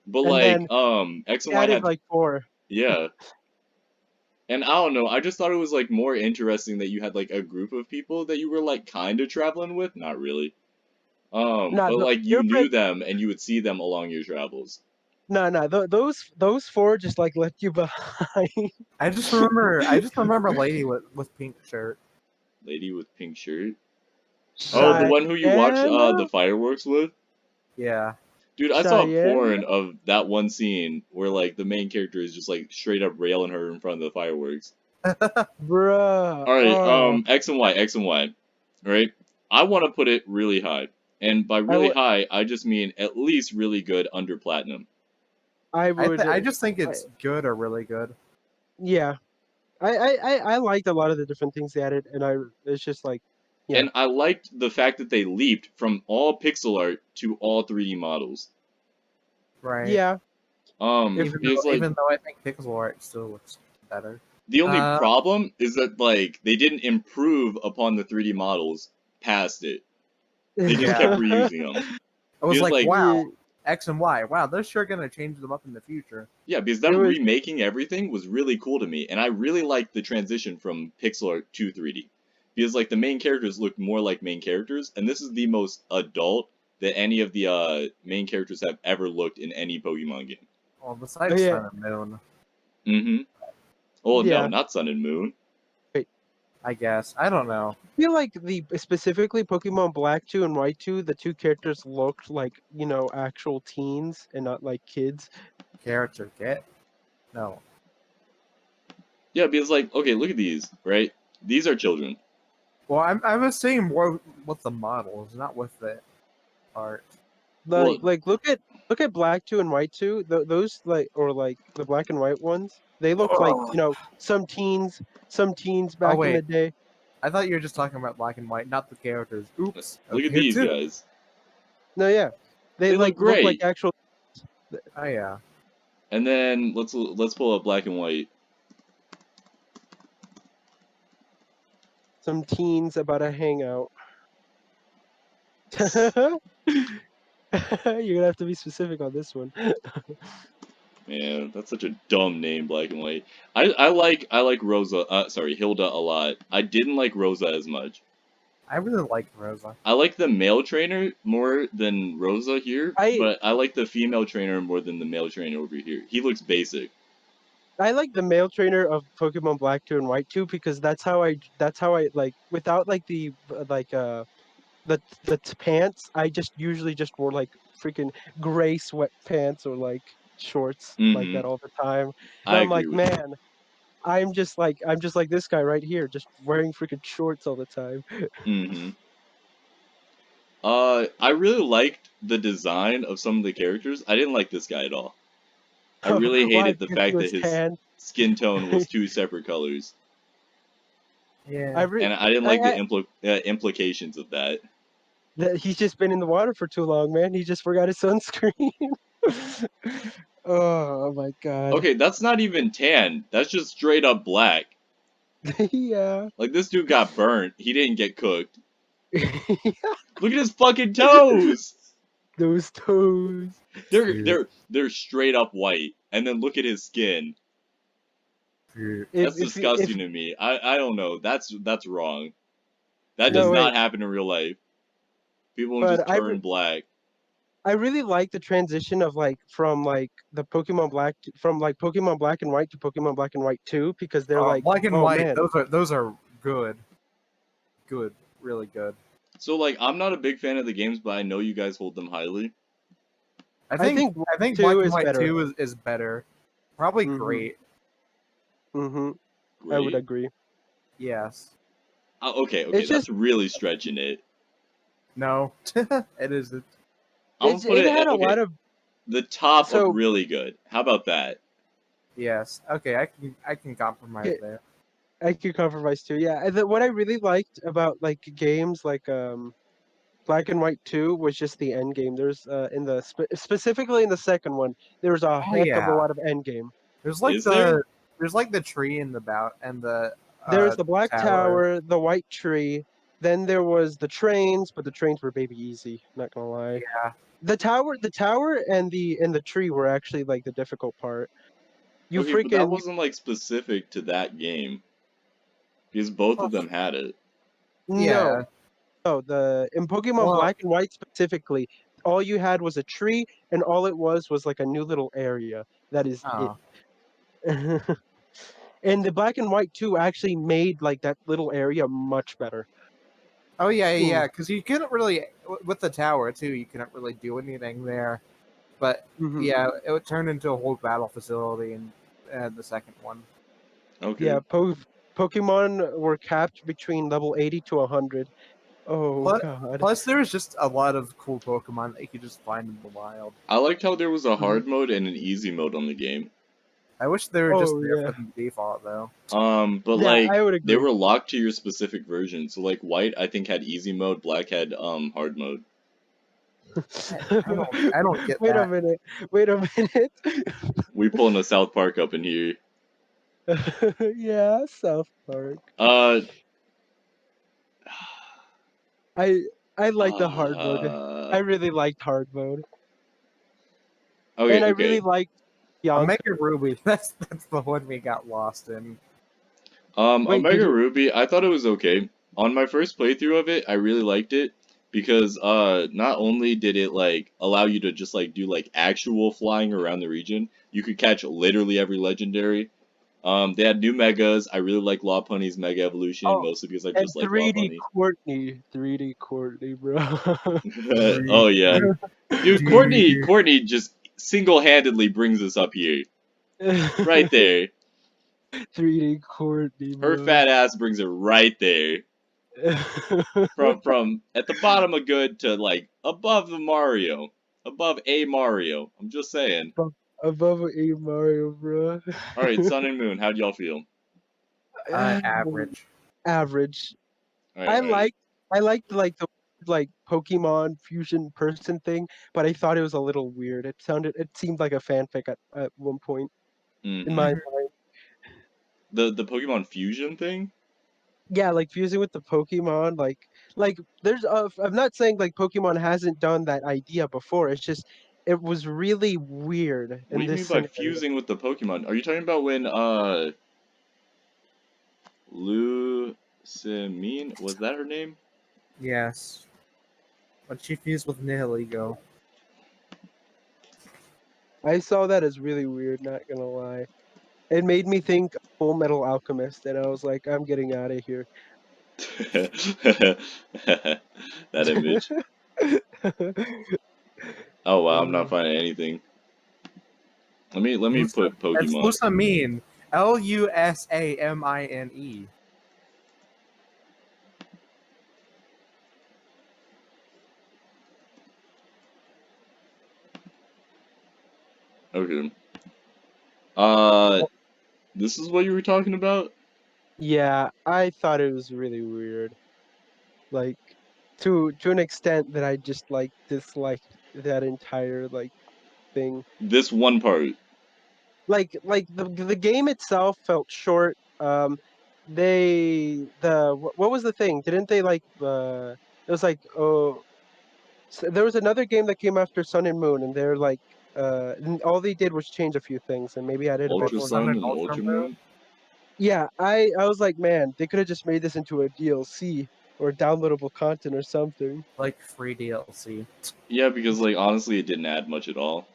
But and like then X they and Y added had like four. yeah. And I don't know, I just thought it was like more interesting that you had like a group of people that you were like kind of traveling with, not really. Nah, But like you you're knew them and you would see them along your travels. those four just like left you behind. I just remember. I just remember Lady with pink shirt. Lady with pink shirt. Oh, the one who you watch Cheyenne, the fireworks with? Yeah. Dude, I saw a Cheyenne, porn of that one scene where like the main character is just like straight up railing her in front of the fireworks. bruh. Alright, Oh, X and Y. Right? I want to put it really high. And by I really would, high, I just mean at least really good under platinum. I would, I just think I, it's good or really good. yeah. I liked a lot of the different things they added, and it's just like, yeah, And I liked the fact that they leaped from all pixel art to all 3D models. Right. yeah. If Because like Even though I think pixel art still looks better. the only Uh, problem is that like they didn't improve upon the 3D models past it. They just kept Yeah. reusing them. I was Because like, like wow, yeah, X and Y. Wow, they're sure gonna change them up in the future. yeah, because it them was, remaking everything was really cool to me, and I really liked the transition from pixel art to 3D. Because like the main characters looked more like main characters, and this is the most adult that any of the main characters have ever looked in any Pokemon game. Well, oh, besides yeah, Sun and Moon. Mm-hmm. Oh no, yeah. not Sun and Moon. I guess. I don't know. I feel like specifically Pokemon Black 2 and White 2, the two characters looked like, actual teens and not like kids. Character get? No. Yeah, because like, okay, look at these, right? These are children. Well, I was saying more with the models, not with the art. Well, Look at Black 2 and White 2. Those like the black and white ones. They look like, some teens Oh back in the wait, day. I thought you were just talking about black and white, not the characters. Oops. look at Okay, these too. guys. No, yeah. They They look like look like great. actual Oh yeah. And then let's pull up black and white. some teens about a hangout. You're gonna have to be specific on this one. Man, that's such a dumb name, black and white. I like Rosa. Sorry, Hilda a lot. I didn't like Rosa as much. I really like Rosa. I like the male trainer more than Rosa here, I but I like the female trainer more than the male trainer over here. He looks basic. I like the male trainer of Pokemon Black 2 and White 2 because that's how I like without like the pants. I just usually just wore like freaking gray sweatpants or like shorts like Mm-hmm. that all the time. And I I'm agree like, with you. man, I'm just like this guy right here, just wearing freaking shorts all the time. Mm-hmm. I really liked the design of some of the characters. I didn't like this guy at all. I really Why? hated the Because he fact that was his tan. skin tone was two separate colors, I Yeah. re- and I didn't like the implications of that. that he's just been in the water for too long, man. He just forgot his sunscreen. Oh my god. Okay, that's not even tan. That's just straight up black. Yeah. Like this dude got burnt. He didn't get cooked. Look at his fucking toes. Those toes. They're Dude. they're they're straight up white. And then look at his skin. Dude. If That's if disgusting to me. I don't know. That's wrong. That does no Dude. wait, not happen in real life. People don't just but turn black. I really like the transition of like from like the Pokemon Black from like Pokemon Black and White to Pokemon Black and White 2 because they're like, Black and oh white. man, Those are good. Good. Really good. So like I'm not a big fan of the games, but I know you guys hold them highly. I I think think I think 2 black and is white better. 2 is better. Probably Mhm. great. Mhm. I would Great. agree. Yes. Okay, It's that's just really stretching it. No. It isn't. I'm gonna put it it had at a okay. lot of The top of so really good. How about that? Yes. Okay, I can compromise okay, there. I could compromise too. Yeah, what I really liked about like games like Black and White 2 was just the end game. There's in the specifically in the second one, there was a Oh heck of a yeah. lot of end game. There's like Is there? the tree in the bout and the There's the Black tower. Tower, the White Tree, then there was the trains, but the trains were baby easy, not gonna lie. Yeah. The tower and the tree were actually like the difficult part. You Okay, but that freaking wasn't like specific to that game because both of Plus, them had it. no, yeah. no, the in Pokemon Well, Black and White specifically, all you had was a tree and all it was like a new little area. That is it. oh. And the Black and White 2 actually made like that little area much better. Oh yeah, yeah, Mm. yeah. Because you couldn't really with the tower too. You couldn't really do anything there. But Mhm. yeah, it would turn into a whole battle facility in the second one. Okay. Yeah, Pokemon were capped between level 80 to 100. Oh Plus, god. plus there was just a lot of cool Pokemon that you could just find in the wild. I liked how there was a Mhm. hard mode and an easy mode on the game. I wish they were just Oh there yeah. for the default though. But Yeah, like I would they agree. were locked to your specific version. So like white, I think had easy mode. Black had hard mode. I don't get Wait a that. minute. Wait a minute. We pulling a South Park up in here. Yeah, South Park. Uh, I I like the hard mode. uh I really liked hard mode. And okay, I really okay. liked A Bianca. Mega Ruby. That's the one we got lost in. Wait, did Omega you Ruby, I thought it was okay. On my first playthrough of it, I really liked it because not only did it like allow you to just like do like actual flying around the region, you could catch literally every legendary. They had new megas. I really like Lopunny's Mega Evolution, Oh, mostly because I and just like 3D Lopunny. Courtney, 3D Courtney, bro. Oh yeah, dude, Dude. Courtney just single-handedly brings us up here, right there. 3D Courtney, Her bro. fat ass brings it right there. From at the bottom of good to like above the Mario, above a Mario. I'm just saying. Above A Mario, bro. All right, Sun and Moon, how'd y'all feel? Average. Average. All right, I all right. like I liked like the like Pokemon fusion person thing, but I thought it was a little weird. It seemed like a fanfic at one point in Mm-hmm. my Mhm. mind. The Pokemon fusion thing. Yeah, like fusing with the Pokemon, like there's I'm not saying like Pokemon hasn't done that idea before. It's just it was really weird What do in you this mean by scenario. fusing with the Pokemon? Are you talking about when Lusamine, was that her name? Yes. But she fused with Nihilego. I saw that as really weird, not gonna lie. It made me think Full Metal Alchemist, and I was like, I'm getting out of here. That image. Oh wow, I'm not finding anything. Let me put That's Pokemon. Lusamine. Lusamine. Okay. Uh, this is what you were talking about? Yeah, I thought it was really weird. Like to an extent that I just like disliked that entire like thing. This one part. Like the game itself felt short. What was the thing? Didn't they like it was like there was another game that came after Sun and Moon, and they're like and all they did was change a few things and maybe added a bit Ultra more. Sun Sun and and Ultra Ultra Moon. Moon? Yeah, I was like, man, they could have just made this into a DLC or downloadable content or something. Like free DLC. Yeah, because like honestly it didn't add much at all.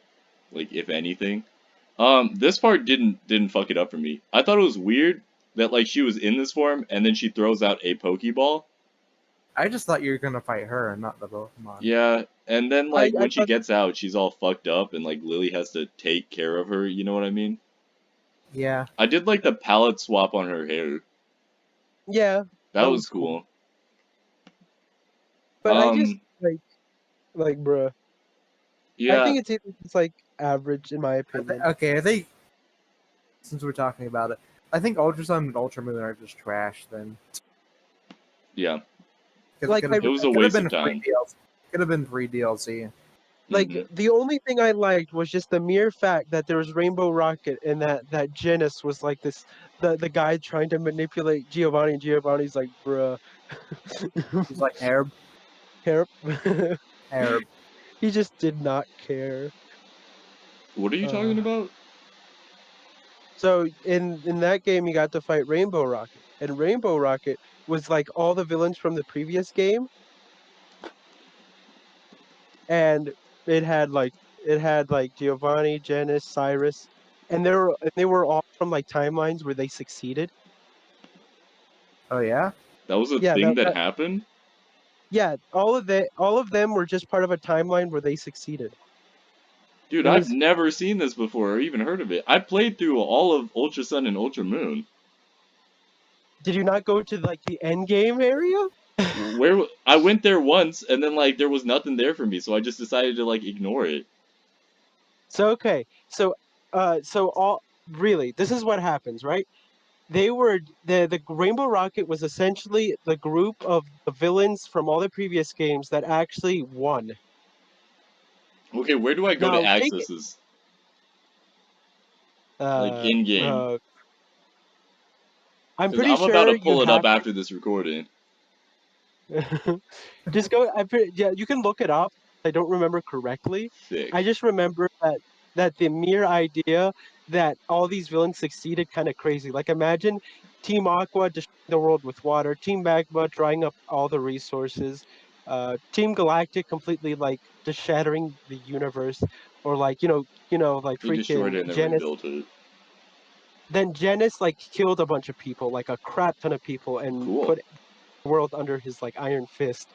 Like if anything. This part didn't fuck it up for me. I thought it was weird that like she was in this form and then she throws out a Pokeball. I just thought you were gonna fight her and not the Pokemon. Yeah, and then like I when she thought, gets out, she's all fucked up and like Lily has to take care of her, you know what I mean? Yeah. I did like the palette swap on her hair. yeah, That that was was cool. cool. But I just Um, like, bruh. I yeah, think it's like average in my opinion. Okay, I think since we're talking about it, I think Ultra Sun and Ultra Moon are just trash then. yeah. Because Like I It was a it could have waste been of free time. DLC. Could have been free DLC. like Hmm. the only thing I liked was just the mere fact that there was Rainbow Rocket and that Genis was like this the guy trying to manipulate Giovanni and Giovanni's like, bruh. He's like Arab. Care. Arab. He just did not care. What are you Uh, talking about? so in that game, you got to fight Rainbow Rocket, and Rainbow Rocket was like all the villains from the previous game, and it had like Giovanni, Janice, Cyrus, and they were all from like timelines where they succeeded. Oh yeah. That was a Yeah, thing that happened? yeah, all of them were just part of a timeline where they succeeded. Dude, It I've was. never seen this before or even heard of it. I played through all of Ultra Sun and Ultra Moon. Did you not go to like the end game area? I went there once and then like there was nothing there for me, so I just decided to like ignore it. So okay, so all really, this is what happens, right? They were the Rainbow Rocket was essentially the group of the villains from all the previous games that actually won. Okay, where do I go to Now take access it. this? Like Uh, in game? uh, I'm Because pretty I'm about sure to you pull it up have after this recording. to just go. Yeah, you can look it up. I don't remember correctly. Sick. I just remember that the mere idea that all these villains succeeded kind of crazy. Like imagine Team Aqua destroying the world with water, Team Magma drying up all the resources, Team Galactic completely like just shattering the universe, or like like He destroyed freaking it and then Genesis. rebuilt it. then Genis like killed a bunch of people, like a crap ton of people, and Cool. put the world under his like iron fist.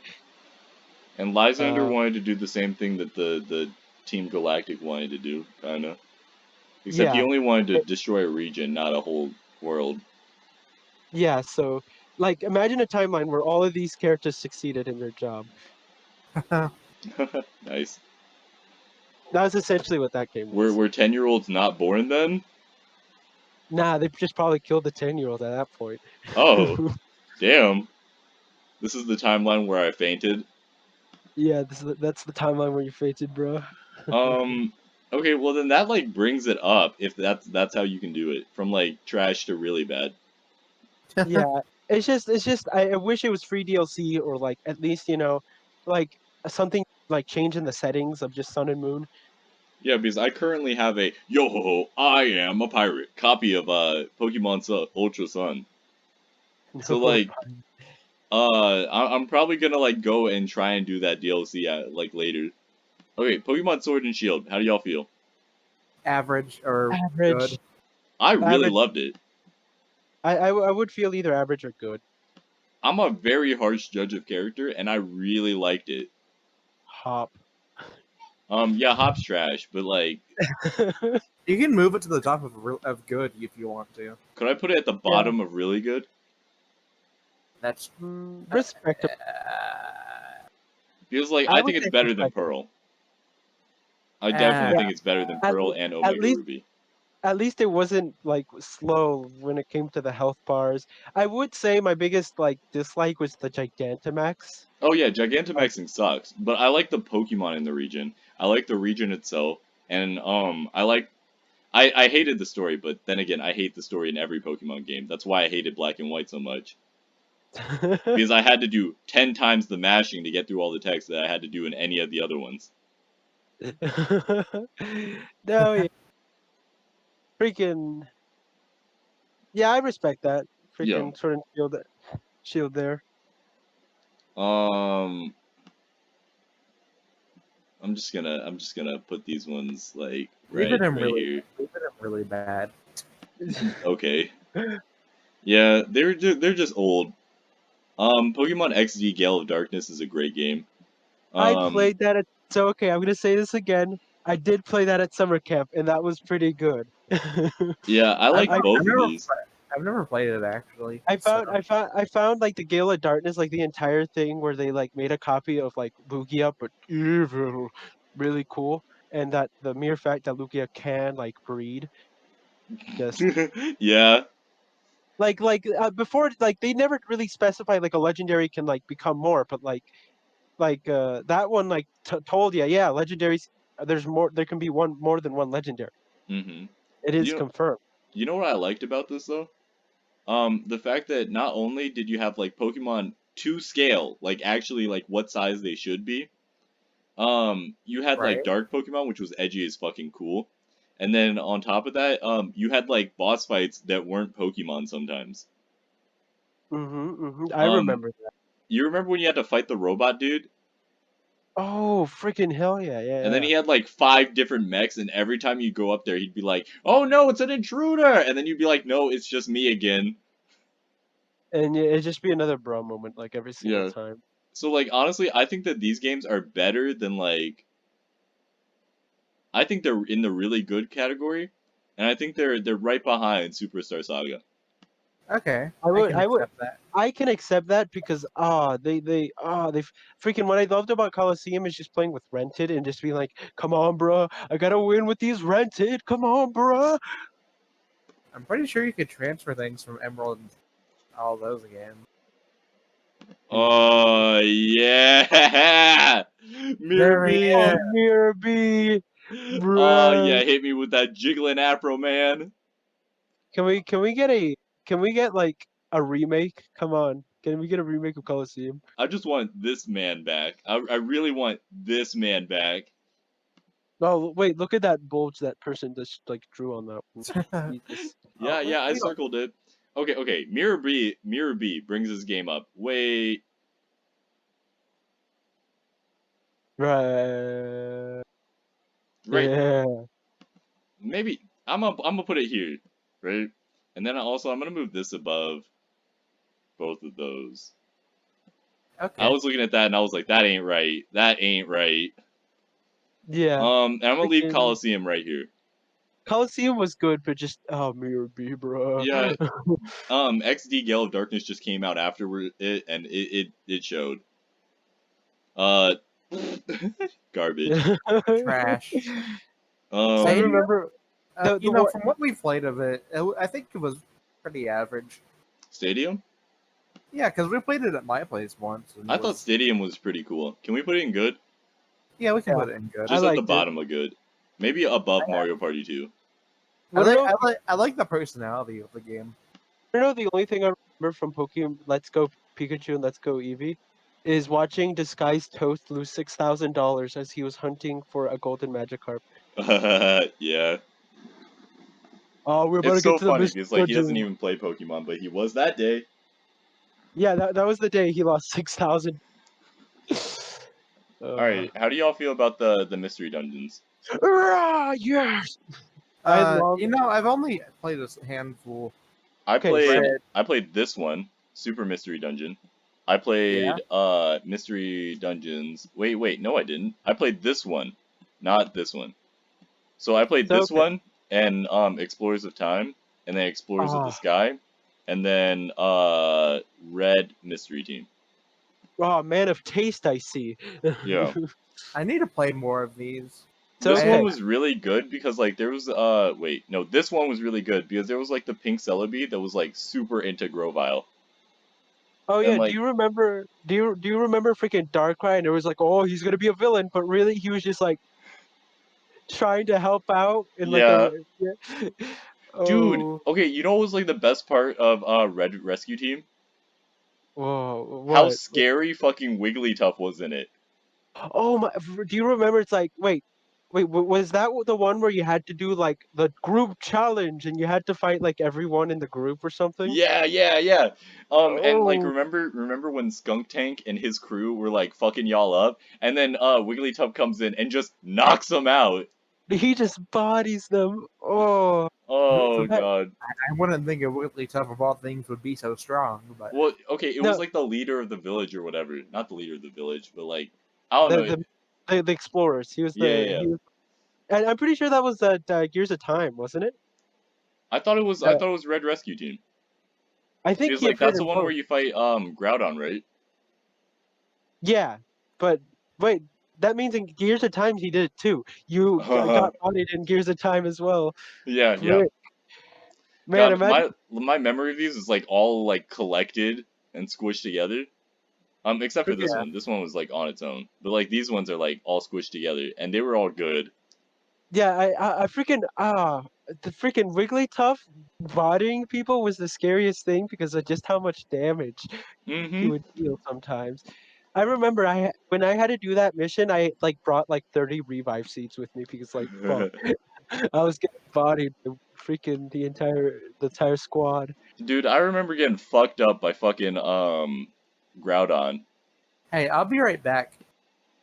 And Lysander Uh, wanted to do the same thing that the Team Galactic wanted to do, kinda. Except he yeah, only wanted to destroy a region, not a whole world. yeah. So like, imagine a timeline where all of these characters succeeded in their job. Nice. That was essentially what that game was. Were 10-year-olds not born then? Nah, they just probably killed the 10-year-old at that point. Oh, damn. This is the timeline where I fainted. Yeah, that's the timeline where you fainted, bro. Okay, well then that like brings it up if that's how you can do it from like trash to really bad. Yeah, it's just I wish it was free DLC or like at least like something like changing the settings of just Sun and Moon. Yeah, because I currently have a yo ho ho I am a pirate copy of Pokemon Ultra Sun. So No, like I'm probably gonna like go and try and do that DLC at like later. Okay, Pokemon Sword and Shield. How do y'all feel? Average or average, good. I really average. loved it. I would feel either average or good. I'm a very harsh judge of character, and I really liked it. Hop. Yeah, Hop's trash, but like, You can move it to the top of good if you want to. could I put it at the Yeah, bottom of really good? That's respectable. Because like, I I would think it's say better than respectable. Pearl. I definitely Yeah, think it's better than at Pearl and at Omega least Ruby. at least it wasn't like slow when it came to the health bars. I would say my biggest like dislike was the Gigantamax. Oh yeah, Like, Gigantamaxing sucks, but I like the Pokemon in the region. I like the region itself, and I hated the story, but then again, I hate the story in every Pokemon game. That's why I hated Black and White so much. Because I had to do 10 times the mashing to get through all the text that I had to do in any of the other ones. no, yeah, freaking yeah, I respect that. Yo, Freaking Sword and Shield there. um, I'm just gonna put these ones like leave it in right really here. leave it in really bad. Okay. Yeah, they're just old. Pokemon XD Gale of Darkness is a great game. I Um, played that at so okay, I'm gonna say this again. I did play that at summer camp, and that was pretty good. yeah, I I've like I never, I've both of never these. I've never played it actually. I So found I found I found like the Gale of Darkness, like the entire thing where they like made a copy of like Lugia but evil, really cool. And that the mere fact that Lugia can like breed, just Yeah. before like they never really specified like a legendary can like become more, but that one like told you, yeah, legendaries. There's more. There can be one more than one legendary. Mm-hmm. It is You know, confirmed. you know what I liked about this though? The fact that not only did you have like Pokemon to scale, like actually like what size they should be, you had like right. dark Pokemon, which was edgy as fucking cool. And then on top of that, you had like boss fights that weren't Pokemon sometimes. I Um, remember that. you remember when you had to fight the robot dude? Oh, freaking hell yeah, yeah, And then yeah. he had like 5 different mechs, and every time you go up there, he'd be like, "Oh no, it's an intruder!" And then you'd be like, "No, it's just me again." And it'd just be another bro moment like every single Yeah. time. So like honestly, I think that these games are better than like I think they're in the really good category, and I think they're right behind Superstar Saga. Okay, I I would, can I would, accept that. I can accept that because they freaking what I loved about Coliseum is just playing with rented and just being like, come on, bro, I gotta win with these rented. Come on, bro. I'm pretty sure you could transfer things from Emerald and all those again. Oh yeah, Mirror There we Oh, Beam. Mirror B, Oh bro. yeah, hit me with that jiggling Afro man. Can we get like a remake? Come on, can we get a remake of Coliseum? I just want this man back. I really want this man back. Oh wait, look at that bulge that person just like drew on that one. go. Jesus. Yeah, yeah, I We don't. circled it. Okay, okay. Mirror B brings this game up. Wait, Right. right. Yeah. Maybe I'm gonna put it here, right? And then also, I'm gonna move this above both of those. Okay. I was looking at that and I was like, that ain't right. That ain't right. Yeah. And I'm gonna leave Freaking- Coliseum right here. Coliseum was good, but just Mirror B, bro. Yeah. XD Gale of Darkness just came out afterward it, and it showed. Garbage. Trash. I Stadium? remember You know, from what we played of it, I think it was pretty average. Stadium? Yeah, because we played it at my place once. And I it thought was, Stadium was pretty cool. Can we put it in good? yeah, we can Yeah. put it in good. Just I at the liked it. bottom of good. Maybe above Mario Party 2. I like the personality of the game. I know the only thing I remember from Pokemon Let's Go Pikachu and Let's Go Eevee is watching Disguised Toast lose $6,000 as he was hunting for a golden Magikarp. Yeah. Oh, we're about It's to get so to the funny mystery because like he doesn't dungeon. even play Pokemon, but he was that day. Yeah, that was the day he lost 6,000. Alright, how do y'all feel about the mystery dungeons? Yes. I love. You know, I've only played a handful. I Okay, played this one, Super Mystery Dungeon. I played Mystery Dungeons. Wait, no I didn't. I played this one, not this one. So I played this okay. one and Explorers of Time and then Explorers of the Ah. Sky and then Red Mystery Team. Oh, man of taste, I see. Yeah. I need to play more of these. This okay. one was really good because like there was this one was really good because there was like the pink Celebi that was like super into Grovyle. Oh And yeah, do like you remember? Do you remember freaking Darkrai? And it was like, oh, he's gonna be a villain, but really, he was just like trying to help out in like yeah, a. Yeah. dude, Oh, okay, you know what was like the best part of Red Rescue Team? whoa, How what? scary fucking Wigglytuff was in it. Oh my! Do you remember? It's like, was that the one where you had to do like the group challenge and you had to fight like everyone in the group or something? Yeah. And like Oh, remember when Skunk Tank and his crew were like fucking y'all up, and then Wigglytuff comes in and just knocks them out. he just bodies them. Oh, Oh that god. I wouldn't think a Wigglytuff of all things would be so strong, but Well, okay, it was no, like the leader of the village or whatever. Not the leader of the village, but like I don't the know. the the explorers. He was Yeah. and I'm pretty sure that was Gears of Time, wasn't it? I thought it was Red Rescue Team. I think Because he like appeared that's the in one where both. you fight Groudon, right? Yeah, but wait, that means in Gears of Time he did it too. You got bodied in Gears of Time as well. Yeah. Frick. Man, God, imagine. my memory of these is like all like collected and squished together. Except for this Freaking one. This one was like on its own. But like these ones are like all squished together, and they were all good. yeah, I freaking the freaking Wigglytuff bodying people was the scariest thing because of just how much damage he Mm-hmm. would deal sometimes. I remember when I had to do that mission, I like brought like 30 revive seeds with me because like fuck, I was getting bodied by freaking the entire squad. Dude, I remember getting fucked up by fucking Groudon. hey, I'll be right back.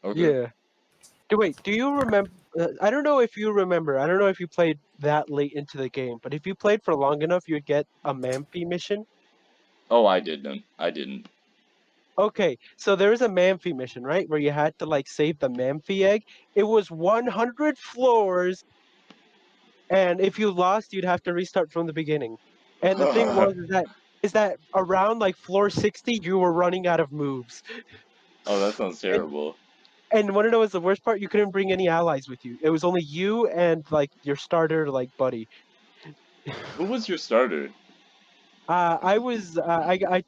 Okay. Yeah. Wait, do you remember? I don't know if you remember. I don't know if you played that late into the game, but if you played for long enough, you'd get a Mamphy mission. Oh, I didn't. I didn't. Okay, so there was a Mamphy mission, right, where you had to like save the Mamphy egg. It was 100 floors, and if you lost, you'd have to restart from the beginning. And the thing was is that around like floor 60, you were running out of moves. Oh, that sounds And terrible. and want to know what's the worst part? You couldn't bring any allies with you. It was only you and like your starter like buddy. Who was your starter? I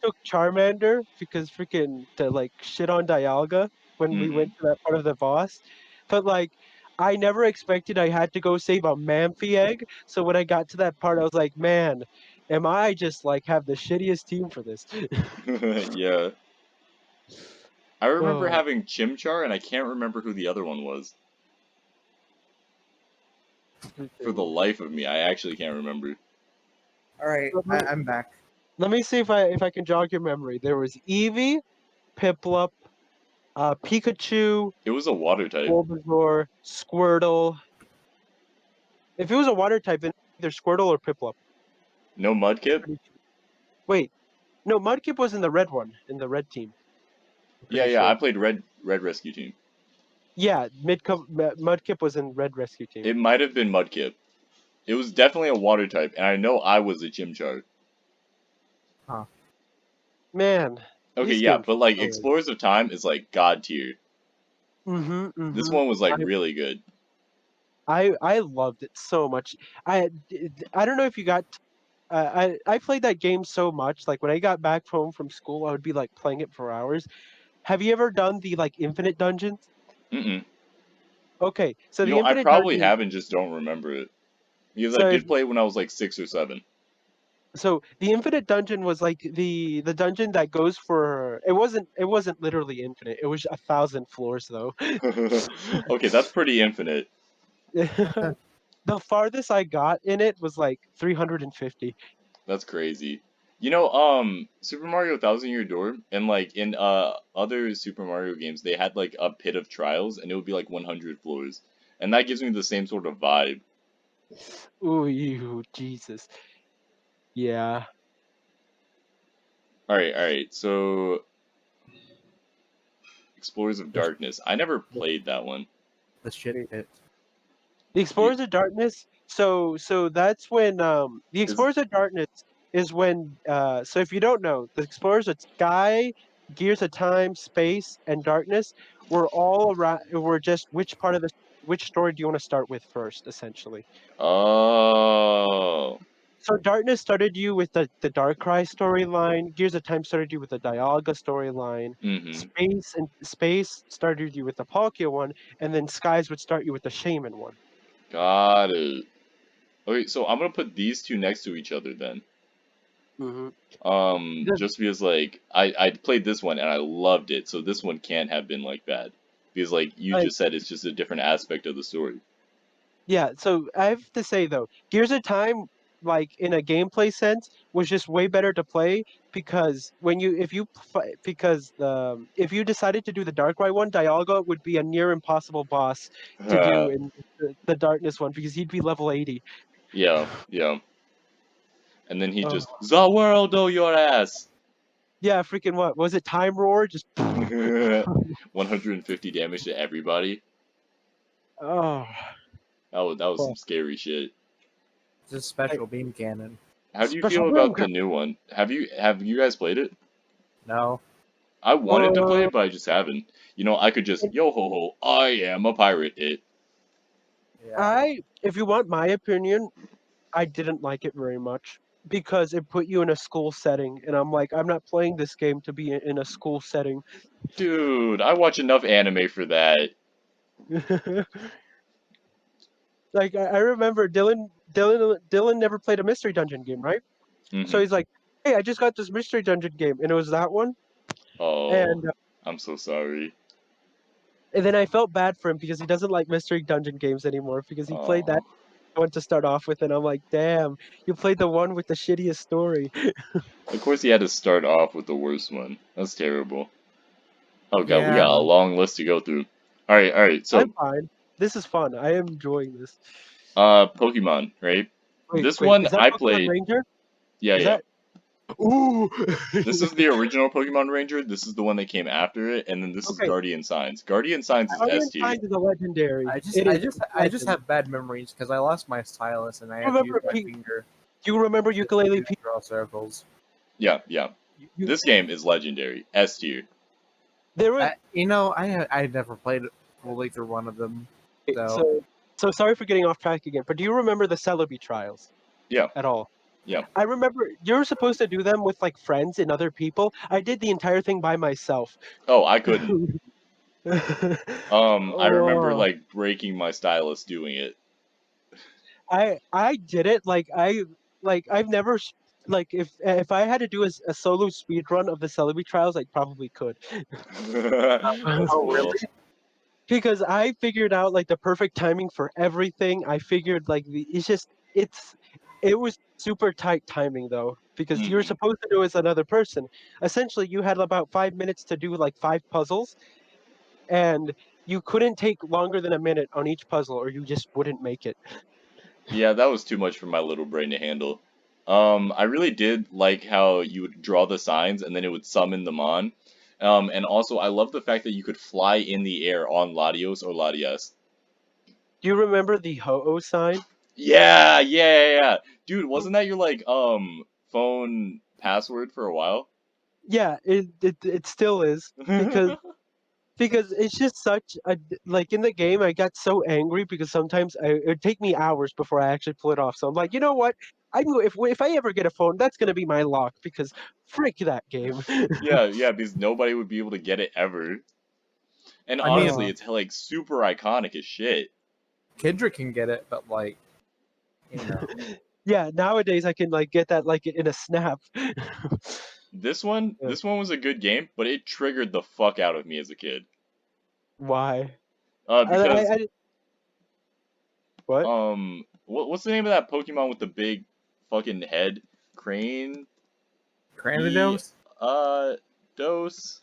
took Charmander because freaking to like shit on Dialga when we Mm-hmm. went to that part of the boss, but like I never expected I had to go save a Mamphy egg. So when I got to that part, I was like, man, am I just like have the shittiest team for this? Yeah. I remember Oh, having Chimchar, and I can't remember who the other one was. For the freaking. life of me, I actually can't remember. All right, I'm back. Let me see if I can jog your memory. There was Eevee, Piplup, Pikachu, It was a water type. Bulbasaur, Squirtle. If it was a water type, then either Squirtle or Piplup. No Mudkip? Wait, no, Mudkip was in the red one, in the red team. I'm Yeah, pretty yeah. I sure. played Red Rescue Team. Yeah, Mudkip was in red rescue team. It might have been Mudkip. It was definitely a water type, and I know I was a Chimchar. Huh. Man, Okay, these yeah, games. but like Explorers of Time is like god tier. Mm-hmm. This Mm-hmm. one was like really good. I loved it so much. I don't know if you got. I played that game so much. Like when I got back home from school, I would be like playing it for hours. Have you ever done the like infinite dungeons? Mm-mm. Okay, so You the know, I infinite probably dungeon. have and just don't remember it because I So if did play it when I was like 6 or 7. so, the infinite dungeon was like the dungeon that goes for. It wasn't literally infinite. It was 1,000 floors though. Okay, that's pretty infinite. The farthest I got in it was like 350. That's crazy. You know, Super Mario Thousand Year Door and like in other Super Mario games, they had like a pit of trials, and it would be like 100 floors, and that gives me the same sort of vibe. Ooh, you Jesus. Yeah. All right. So Explorers of The, Darkness, I never the, played that one. the shit pit. The Y- Explorers of Darkness. So that's when the Is Explorers of Darkness is when so if you don't know, the Explorers of Sky, Gears of Time, Space, and Darkness were all around were just which story do you want to start with first, essentially. oh, So Darkness started you with the Darkrai storyline, Gears of Time started you with the Dialga storyline, mm-hmm, Space started you with the Palkia one, and then Skies would start you with the Shaman one. got it. Okay, so I'm gonna put these two next to each other then. Hmm. Just because like I played this one and I loved it, so this one can't have been like bad because like you just said, it's just a different aspect of the story. Yeah, so I have to say though, Gears of Time, like in a gameplay sense, was just way better to play because when you if you because if you decided to do the Darkrai one, Dialga would be a near impossible boss to do in the Darkness one because he'd be level 80. Yeah, yeah. And then he Oh, just the world oh your ass. yeah, freaking what was it? Time Roar, just 150 damage to everybody. oh, That was well, some scary shit. It's a like, special beam cannon. How do you special feel boom. about the new one? Have you guys played it? No. I wanted to play Uh, it, but I just haven't. You know, I could just yo ho ho, I am a pirate. It. Yeah. if you want my opinion, I didn't like it very much because it put you in a school setting, and I'm like, I'm not playing this game to be in a school setting. Dude, I watch enough anime for that. Like I remember Dylan never played a mystery dungeon game, right? So Mm-hmm. he's like, "Hey, I just got this mystery dungeon game, and it was that one." Oh, And I'm so sorry. then I felt bad for him because he doesn't like mystery dungeon games anymore because he played that Oh. one to start off with, and I'm like, "Damn, you played the one with the shittiest story." Of course he had to start off with the worst one. That's terrible. Oh god, we Yeah. got a long list to go through. Alright, I'm so fine. This is fun. I am enjoying this. Pokemon, right? Wait, This wait, one is that I Pokemon played. Ranger? Yeah, Is yeah. that? Ooh. This is the original Pokemon Ranger, this is the one that came after it, and then this is Okay, Guardian Signs. Guardian Signs is S Guardian tier. Signs is a legendary. I just It I is just a I just legend. have bad memories because I lost my stylus and I You had to use remember? my finger Do you remember Ukulele to Pete? draw circles. Yeah, yeah. You, This game is legendary. S tier. there were I never played it fully through one of them, so so so sorry for getting off track again, but do you remember the Celebi trials Yeah, at all? yeah. I remember you're supposed to do them with like friends and other people. I did the entire thing by myself. Oh, I couldn't. I remember Oh, like breaking my stylus doing it. I did it like I've never like if I had to do a solo speed run of the Celebi trials, I probably could. That's oh really? cool. Because I figured out like the perfect timing for everything. I figured like it was super tight timing though because you're Hmm. supposed to do it as another person. Essentially, you had about 5 minutes to do like five puzzles, and you couldn't take longer than a minute on each puzzle, or you just wouldn't make it. Yeah, that was too much for my little brain to handle. I really did like how you would draw the signs and then it would summon them on. And also I love the fact that you could fly in the air on Latios or Latias. Do you remember the Ho-Oh sign? Yeah. Dude, wasn't that your like phone password for a while? Yeah, it still is because it's just such a like in the game I got so angry because sometimes it would take me hours before I actually pull it off. So I'm like, you know what? If I ever get a phone, that's gonna be my lock because frick that game. Yeah, because nobody would be able to get it ever. And I mean, honestly, it's like super iconic as shit. Kendrick can get it, but like, you know, Yeah, nowadays I can like get that like in a snap. Yeah. This one was a good game, but it triggered the fuck out of me as a kid. Why? Because What? what's the name of that Pokemon with the big fucking head? Crane? E Cranidos? uh Dose?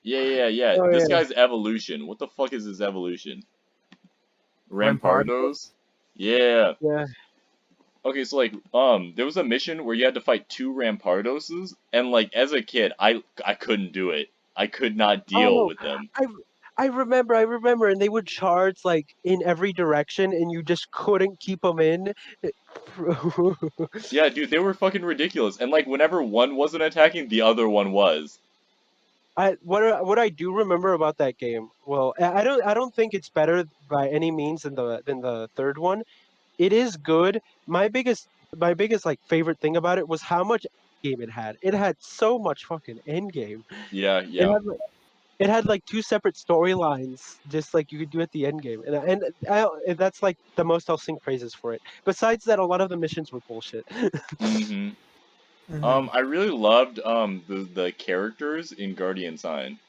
Yeah. Oh This yeah, guy's evolution. What the fuck is his evolution? Rampardos? Rampardos? Yeah. yeah. Okay, so like there was a mission where you had to fight two Rampardoses, and like as a kid, I couldn't do it. I could not deal Oh, with them. I I remember, and they would charge like in every direction, and you just couldn't keep them in. Yeah, dude, they were fucking ridiculous. And like whenever one wasn't attacking, the other one was. What I do remember about that game, well, I don't think it's better by any means than the third one. It is good. My biggest like favorite thing about it was how much game it had. It had so much fucking end game. It Yeah. had it had like two separate storylines, just like you could do at the end game, and that's like the most I'll sing praises for it. Besides that, a lot of the missions were bullshit. Mm-hmm. Hmm. I really loved the characters in Guardian Sign.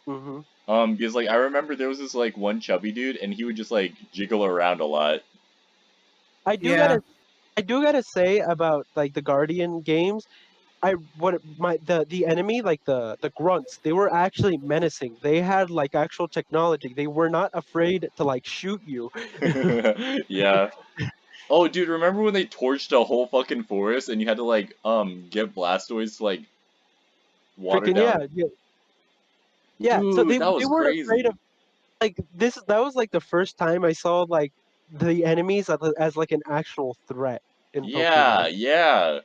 hmm Because like I remember there was this like one chubby dude and he would just like jiggle around a lot. I do Yeah, gotta I do gotta say about like the Guardian games. I what my the enemy like the grunts, they were actually menacing. They had like actual technology. They were not afraid to like shoot you. Yeah. Oh, dude, remember when they torched a whole fucking forest and you had to like get Blastoise to like water Freaking down? yeah. So Dude, that they was weren't afraid of crazy. like this. That was like the first time I saw like the enemies as like an actual threat in Pokemon Yeah.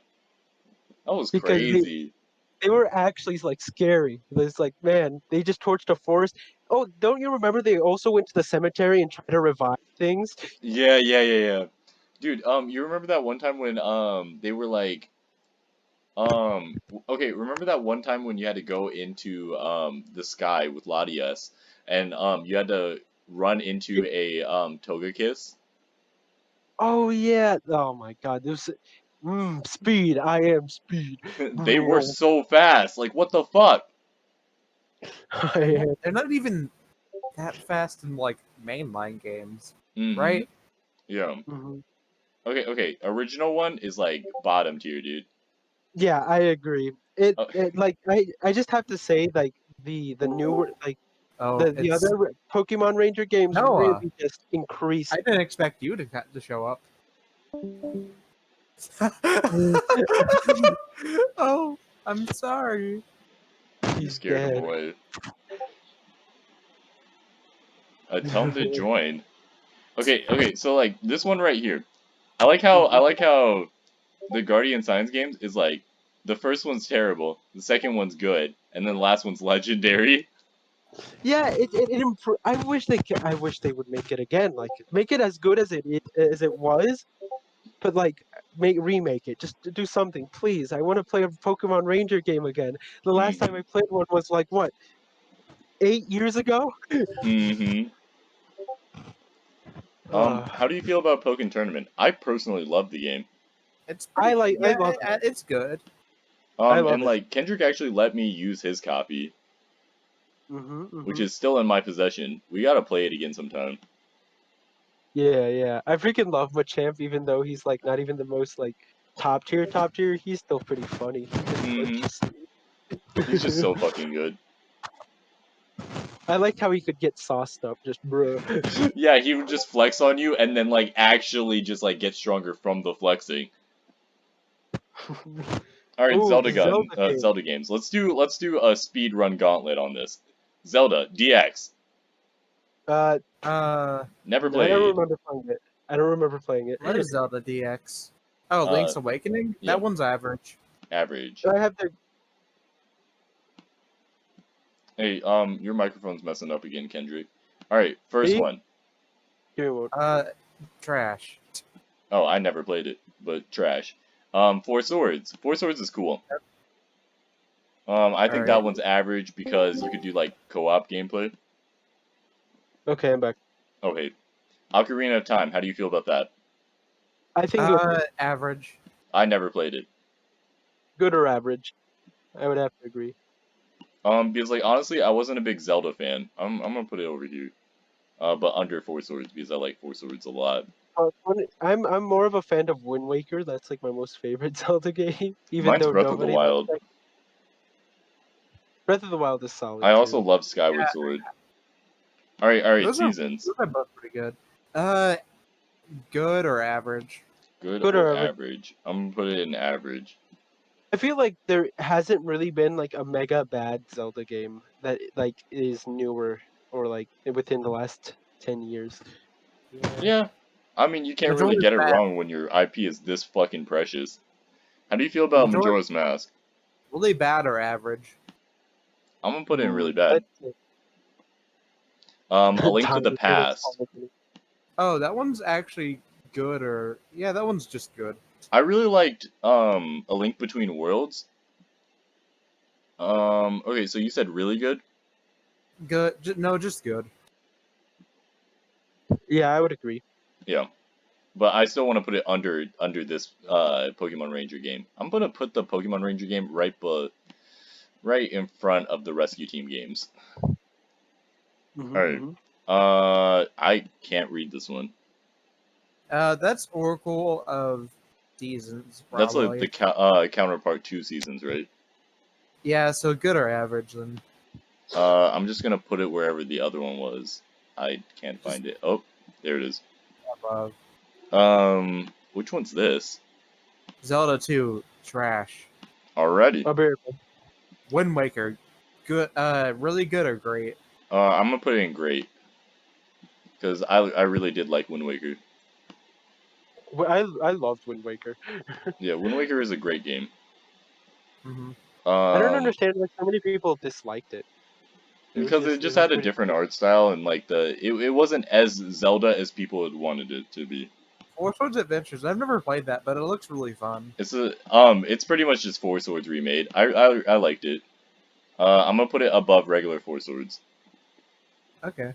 That was because crazy. they were actually like scary. It's like man, they just torched a forest. Oh, don't you remember they also went to the cemetery and tried to revive things? Yeah. Dude, you remember that one time when they were like okay, remember that one time when you had to go into the sky with Latias and you had to run into a Togekiss? Oh yeah. Oh my God. This speed. I am speed. They were so fast. Like what the fuck? I am. they're not even that fast in like mainline games, Mm-hmm. right? Yeah. Mhm. Okay. Original one is like bottom tier, dude. Yeah, I agree. Uh, It like I just have to say like the newer like Oh, the other it's Pokemon Ranger games Noah. really just increased. I didn't expect you to show up. Oh, I'm sorry. you He's scared him dead. away. Tell him to join. Okay, so like this one right here. I like how the Guardian Science games is like the first one's terrible, the second one's good, and then the last one's legendary. Yeah, I wish they would make it again. Like make it as good as it was, but like make remake it. Just do something, please. I want to play a Pokemon Ranger game again. The last time Mm-hmm. I played one was like what 8 years ago. Mm-hmm. Uh, How do you feel about Pokken Tournament? I personally love the game. It's pretty. I Yeah, love it. it's good. I love And it. like Kendrick actually let me use his copy, which hmm is still in my possession. We gotta play it again sometime. Yeah. I freaking love Machamp, even though he's like not even the most like top tier. He's still pretty funny. He just Mm-hmm. punches. He's just so fucking good. I liked how he could get sauced up, just bruh. Yeah, he would just flex on you and then like actually just like get stronger from the flexing. All right, Ooh, the Zelda game. Zelda games. Let's do a speed run gauntlet on this. Zelda DX. Uh, Never I don't played. remember playing it. I don't remember playing it. what is Zelda DX? Oh, Link's Awakening. Yep. That one's average. Average. I have the. Hey, your microphone's messing up again, Kendrick. All right, first Me? one. Give me one. Trash. Oh, I never played it, but trash. Four Swords. Four Swords is cool. I think that Alright. one's average because you could do like co-op gameplay. Okay, I'm back. Oh, hey. Ocarina of Time. How do you feel about that? I think it was Average. I never played it. good or average. I would have to agree. Because like honestly, I wasn't a big Zelda fan. I'm gonna put it over here. But under Four Swords because I like Four Swords a lot. I'm more of a fan of Wind Waker. That's like my most favorite Zelda game, even Mine's though Breath of the nobody likes Wild. that. Breath of the Wild is solid I also too. love Skyward Sword. All right, Those seasons. are both pretty good. Good or average? Good Good or or average. average? I'm gonna put it in average. I feel like there hasn't really been like a mega bad Zelda game that like is newer or like within the last 10 years. Yeah. I mean, you can't really Majora's get it Mask. wrong when your IP is this fucking precious. How do you feel about Majora's Mask? Really bad or average? I'm gonna put it in really Let's bad. see. A Link to Time the to finish Past. all of it. Oh, that one's actually good or yeah, that one's just good. I really liked A Link Between Worlds. Okay, so you said really good? Good. No, just good. Yeah, I would agree. Yeah. But I still want to put it under this Pokemon Ranger game. I'm gonna put the Pokemon Ranger game right in front of the Rescue Team games. Alright. I can't read this one. That's Oracle of Seasons, That's like probably. the counterpart 2 seasons, right? Yeah, so good or average then. I'm just gonna put it wherever the other one was. I can't find it. Oh, there it is. Above. Which one's this? Zelda 2, trash. Already. I'll be right back. Wind Waker, good. Really good or great. I'm gonna put it in great. Because I really did like Wind Waker. I loved Wind Waker. Yeah, Wind Waker is a great game. Hmm I don't Um, understand why so many people disliked it. because it It just was had a pretty different good. art style and like it wasn't as Zelda as people had wanted it to be. Four Swords Adventures. I've never played that, but it looks really fun. It's pretty much just Four Swords remade. I liked it. I'm gonna put it above regular Four Swords. Okay.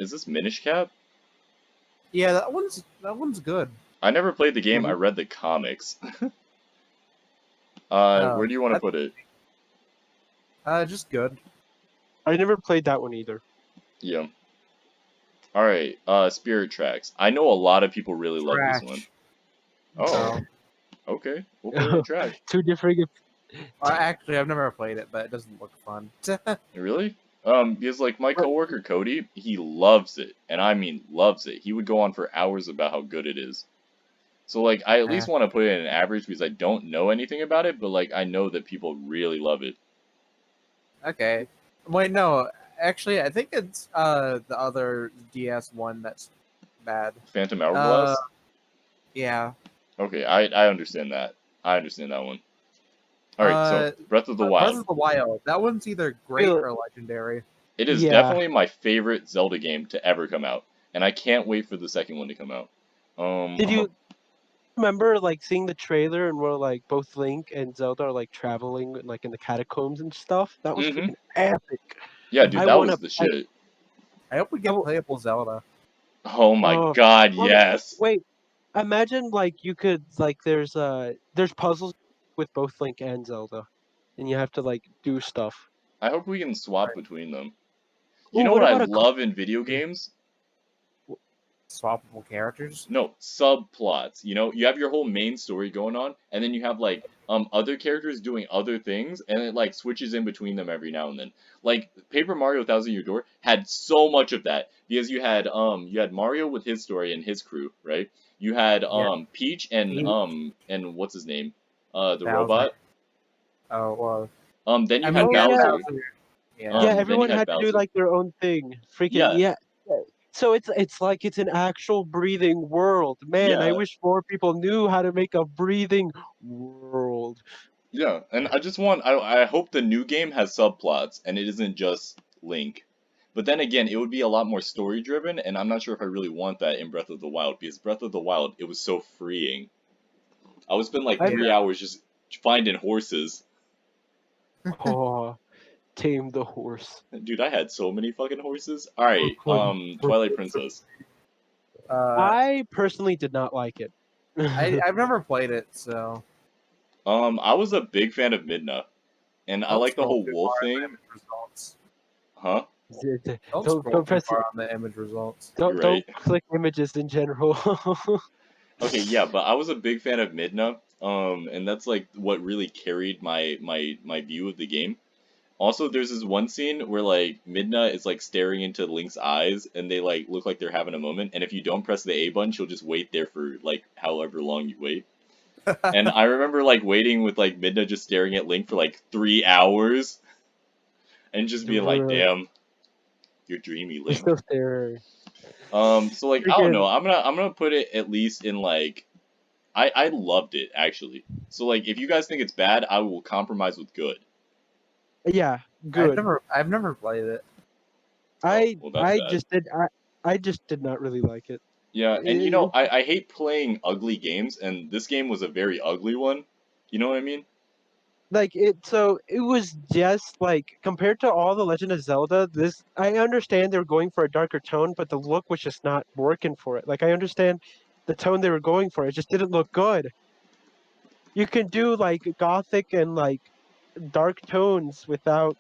Is this Minish Cap? Yeah, that one's good. I never played the game. I Mhm. read the comics. Oh, Where do you want to put it? just good. I never played that one either. Yeah. All right. Spirit Tracks. I know a lot of people really love this one. Trash. Oh, Oh. okay. We'll put it in trash. Two different. Actually, I've never played it, but it doesn't look fun. Really? Because like my coworker Cody, he loves it, and I mean loves it. He would go on for hours about how good it is. So like I at least want to put it in an average because I don't know anything about it, but like I know that people really love it. Okay. Wait, no. Actually, I think it's the other DS one that's bad. Phantom Hourglass? Yeah. Okay, I understand that. I understand that one. Alright, so Breath of the Breath Wild. of the Wild. That one's either great Feel- or legendary. It is Yeah. definitely my favorite Zelda game to ever come out, and I can't wait for the second one to come out. Did you remember like seeing the trailer and where like both Link and Zelda are like traveling like in the catacombs and stuff? That was freaking epic. Yeah, dude, I that wanna was the shit. I hope we get playable Zelda. Oh my Oh, god, well, yes. wait. Imagine like you could like there's puzzles with both Link and Zelda, and you have to like do stuff. I hope we can swap Right. between them. You Ooh, know what what I about a love in video games? Swappable characters. No, subplots. You know, you have your whole main story going on, and then you have like other characters doing other things, and it like switches in between them every now and then. Like Paper Mario Thousand Year Door had so much of that because you had Mario with his story and his crew, right? You had Yeah. Peach and what's his name? The Bowser. robot. Oh well. Then I you mean, had Oh, yeah, yeah. Bowser. Yeah. Yeah, Then you everyone had had to do Bowser. like their own thing. Freaking Yeah, yeah. Yeah. So it's like it's an actual breathing world. Man, I yeah, wish more people knew how to make a breathing world. yeah. And I just want I hope the new game has subplots and it isn't just Link. But then again, it would be a lot more story driven, and I'm not sure if I really want that in Breath of the Wild because Breath of the Wild it was so freeing. I would spend like I three hours just finding horses. oh, tame the horse. Dude, I had so many fucking horses. All right, Twilight Princess. I personally did not like it. I've never played it, so I was a big fan of Midna, and I don't like the scroll whole too wolf far on the thing. image results. Huh? Don't scroll Don't too press far on the image results. You're don't right. click images in general. Okay, yeah, but I was a big fan of Midna, and that's like what really carried my view of the game. Also, there's this one scene where like Midna is like staring into Link's eyes, and they like look like they're having a moment. And if you don't press the A button, she'll just wait there for like however long you wait. And I remember like waiting with like Midna just staring at Link for like 3 hours, and just being like, Bruh, "Damn, you're dreamy, you're Link." still there. So like I don't Freaking know, I'm gonna put it at least in like I loved it actually. So like if you guys think it's bad, I will compromise with good. yeah, good. I've never played it. Oh, well that's I bad. just did I just did not really like it. Yeah, and you know, It- I hate playing ugly games, and this game was a very ugly one. You know what I mean? like it was just like compared to all the Legend of Zelda, this I understand they're going for a darker tone, but the look was just not working for it. Like I understand the tone they were going for, it just didn't look good. You can do like gothic and like dark tones without,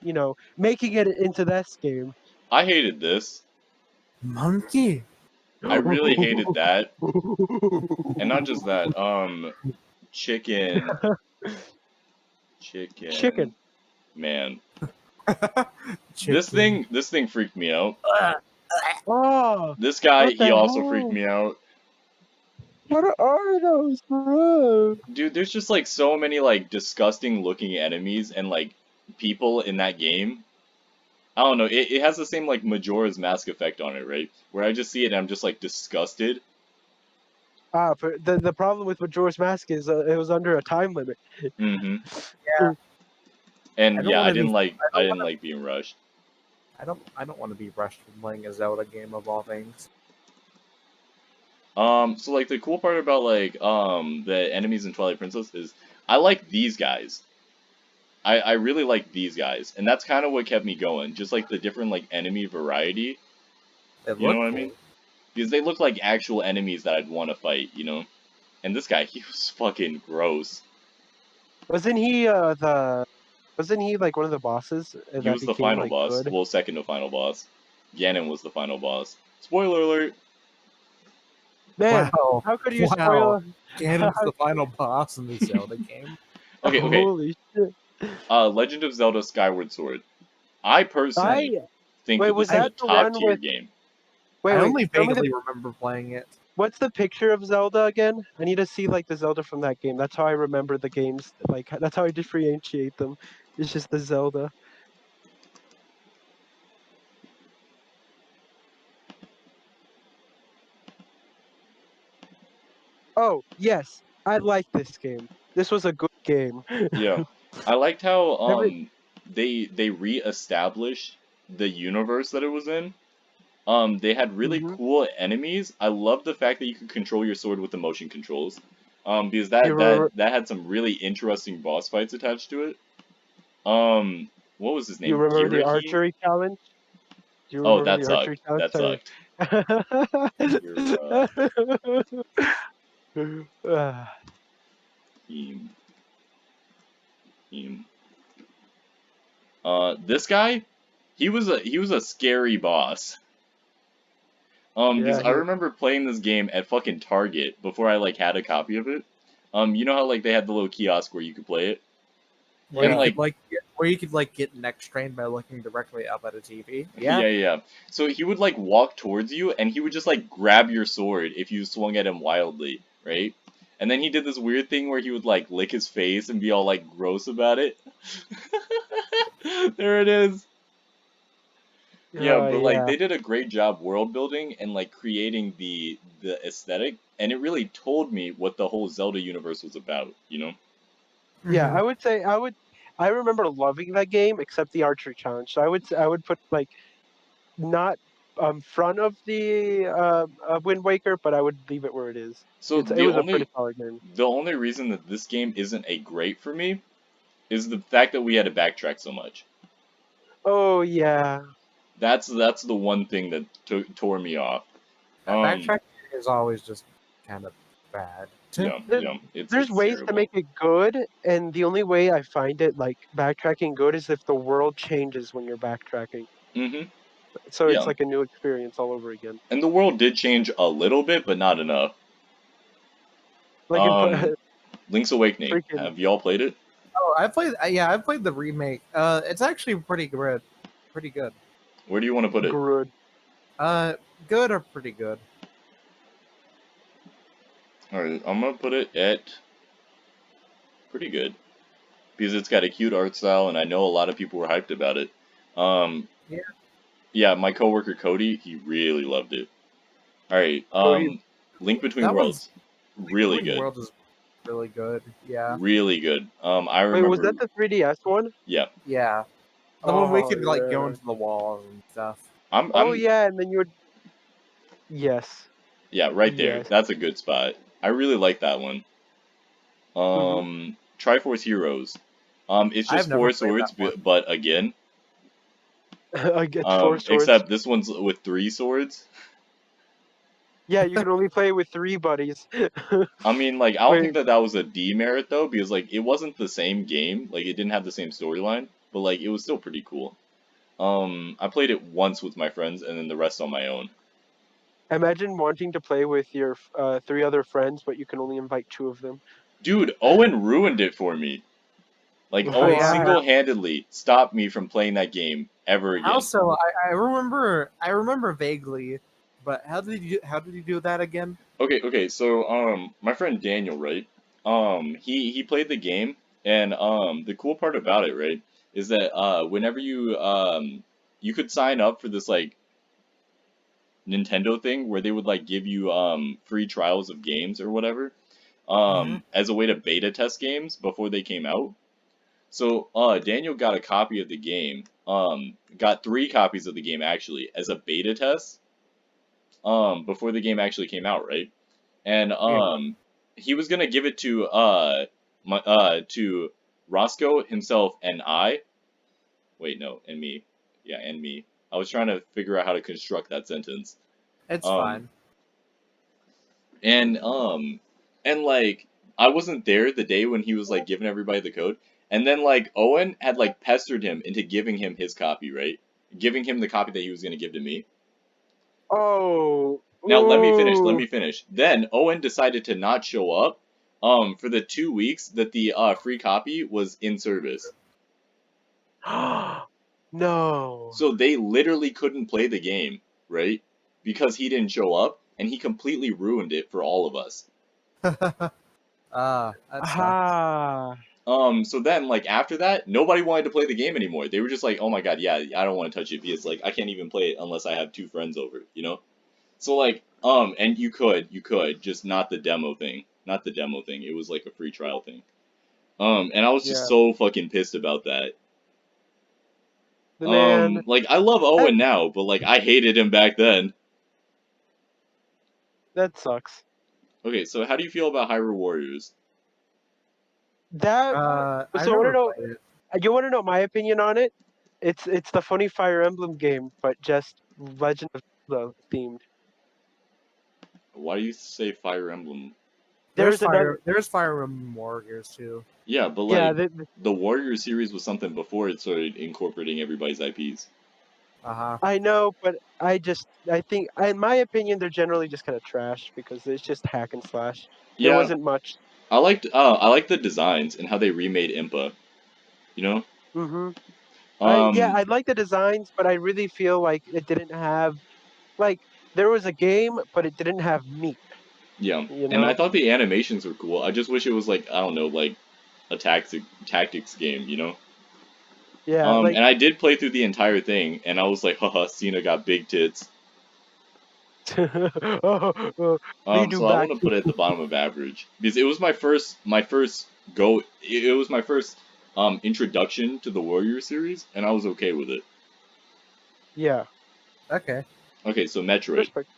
making it into this game. I hated this. Monkey. I really hated that. And not just that, chicken, chicken, Chicken. man. Chicken. This thing freaked me out. Oh, This guy, what he the also freaked hell? me out. What are those, bro? Dude, there's just like so many like disgusting looking enemies and like people in that game. I don't know, it has the same like Majora's Mask effect on it, right? Where I just see it and I'm just like disgusted. For the problem with Majora's Mask is it was under a time limit. Mm-hmm. Yeah. And yeah, I I don't didn't want like being rushed. I don't want to be rushed from playing a Zelda game of all things. So like the cool part about like the enemies in Twilight Princess is I like these guys. I really like these guys, and that's kind of what kept me going. Just like the different like enemy variety, It you know looked what I cool. mean? Because they look like actual enemies that I'd want to fight, you know. And this guy, he was fucking gross. Wasn't he the wasn't he like one of the bosses He that was the became final like boss. good? Well, second to final boss. Ganon was the final boss. Spoiler alert. Man, Wow. how could you Wow. spoil Ganon's the final boss in the Zelda game. Okay. Holy shit. Legend of Zelda Skyward Sword. I I personally think wait, that was this is I a that the top one tier with game. wait, I wait, only show me the vaguely remember playing it. what's the picture of Zelda again? I need to see like the Zelda from that game. That's how I remember the games. Like that's how I differentiate them. It's just the Zelda. Oh, yes. I like this game. This was a good game. Yeah, I liked how Every they reestablished the universe that it was in. They had really hmm cool enemies. I love the fact that you could control your sword with the motion controls. Because you remember that had some really interesting boss fights attached to it. What was his you name? remember the Girahim? archery challenge? Do you Oh, remember that the archery sucked. challenge? That Sorry. sucked. Ah, Girahim. This guy, he was a scary boss. Because yeah, I remember playing this game at fucking Target before I like had a copy of it. You know how like they had the little kiosk where you could play it? Where And you like, could get neck strained by looking directly up at a TV. yeah, yeah. So he would like walk towards you, and he would just like grab your sword if you swung at him wildly, right? And then he did this weird thing where he would like lick his face and be all like gross about it. There it is. Yeah, Oh but like yeah. they did a great job world building and like creating the aesthetic, and it really told me what the whole Zelda universe was about, you know? Yeah, Mhm. I would say I remember loving that game except the archery challenge. So I would put like not front of the Wind Waker, but I would leave it where it is. So It was a pretty solid game. the only reason that this game isn't a great for me is the fact that we had to backtrack so much. Oh yeah. That's the one thing that tore me off. Backtracking is always just kind of bad. Yeah, There, yeah, there's it's ways to terrible. make it good, and the only way I find it like backtracking good is if the world changes when you're backtracking. Mhm. So it's Yeah, like a new experience all over again. and the world did change a little bit, but not enough. Like in Um, Link's Awakening. freaking Have y'all played it? Oh, I played. Yeah, I played the remake. It's actually pretty good. Pretty good. Where do you want to put it? good. Uh, good or pretty good. All right, I'm gonna put it at pretty good because it's got a cute art style, and I know a lot of people were hyped about it. Um, Yeah. yeah, my coworker Cody, he really loved it. All right, Cody, Link Between That one's Worlds, really Between good, Worlds is really good. Yeah. really good. I wait, was remember, that the 3DS one? yeah, Yeah. The one we Oh could like go yeah. into the walls and stuff. Oh I'm, yeah, and then you would. Yes. yeah, right there. Yes. That's a good spot. I really like that one. Hmm. Triforce Heroes. It's I've just never four played that swords, one. but again, I get four swords. except this one's with 3 swords. Yeah, you can only play with 3 buddies. I mean, like, I don't think Wait, that was a demerit though, because like it wasn't the same game, like it didn't have the same storyline, but like it was still pretty cool. I played it once with my friends, and then the rest on my own. imagine wanting to play with your 3 other friends, but you can only invite 2 of them. Dude, Owen ruined it for me. Like Oh Owen yeah. Wow. single-handedly stopped me from playing that game ever How again. so? I remember. I remember vaguely, but how did you do that again? Okay, so my friend Daniel, right? He played the game, and the cool part about it, right, is that whenever you could sign up for this like Nintendo thing where they would like give you free trials of games or whatever, Mm-hmm. as a way to beta test games before they came out. So Daniel got a copy of the game, got 3 copies of the game actually as a beta test, before the game actually came out, right? And Yeah. he was gonna give it to to Roscoe himself and I. Wait, no, and me. Yeah, and me. I was trying to figure out how to construct that sentence. It's Um, fine. and like I wasn't there the day when he was like giving everybody the code, and then like Owen had like pestered him into giving him his copy, right? Giving him the copy that he was gonna give to me. Oh. Now let me finish. Let Ooh. me finish. Then Owen decided to not show up for the 2 weeks that the free copy was in service. No. So they literally couldn't play the game, right? Because he didn't show up, and he completely ruined it for all of us. That sucks. Ah. So then, like, after that, nobody wanted to play the game anymore. They were just like, oh my god, yeah, I don't want to touch it because, like, I can't even play it unless I have 2 friends over, you know? So, like, and you could, just not the demo thing. Not the demo thing. It was like a free trial thing. And I was just Yeah. so fucking pissed about that. The man. Like, I love That, Owen now, but, like, I hated him back then. that sucks. Okay, so how do you feel about Hyrule Warriors? That. I So I want to never know. played it. You want to know my opinion on it? It's the funny Fire Emblem game, but just Legend of Zelda themed. Why do you say Fire Emblem? There's There's another. There's Fire Emblem Warriors too. Yeah, but Yeah. like the Warrior series was something before it started incorporating everybody's IPs. Uh-huh. I know, but I think, in my opinion, they're generally just kind of trash because it's just hack and slash. There Yeah, wasn't much. I liked the designs and how they remade Impa. You know. Mm-hmm. Um. I like the designs, but I really feel like it didn't have like there was a game, but it didn't have meat. Yeah. You And I know? thought the animations were cool. I just wish it was like, I don't know, like a tactics game. You know. Yeah, like And I did play through the entire thing, and I was like, haha, Cena got big tits. oh, me do So I back. want to put it at the bottom of average because it was my first go. It was my first introduction to the Warrior series, and I was okay with it. Yeah, Okay. Okay, so Metroid. respect.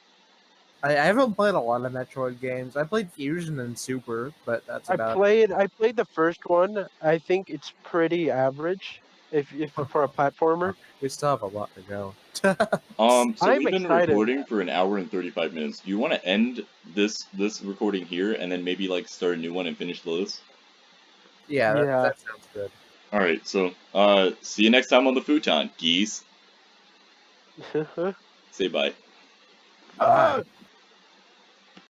I haven't played a lot of Metroid games. I played Fusion and Super, but that's about I played the first one. I think it's pretty average if it. for a platformer. We still have a lot to go. So I'm we've been excited. recording for an hour and 35 minutes. Do you want to end this recording here and then maybe like start a new one and finish the list? Yeah, Yeah. that sounds good. All right. So see you next time on the Futon. Geese, say bye. Bye.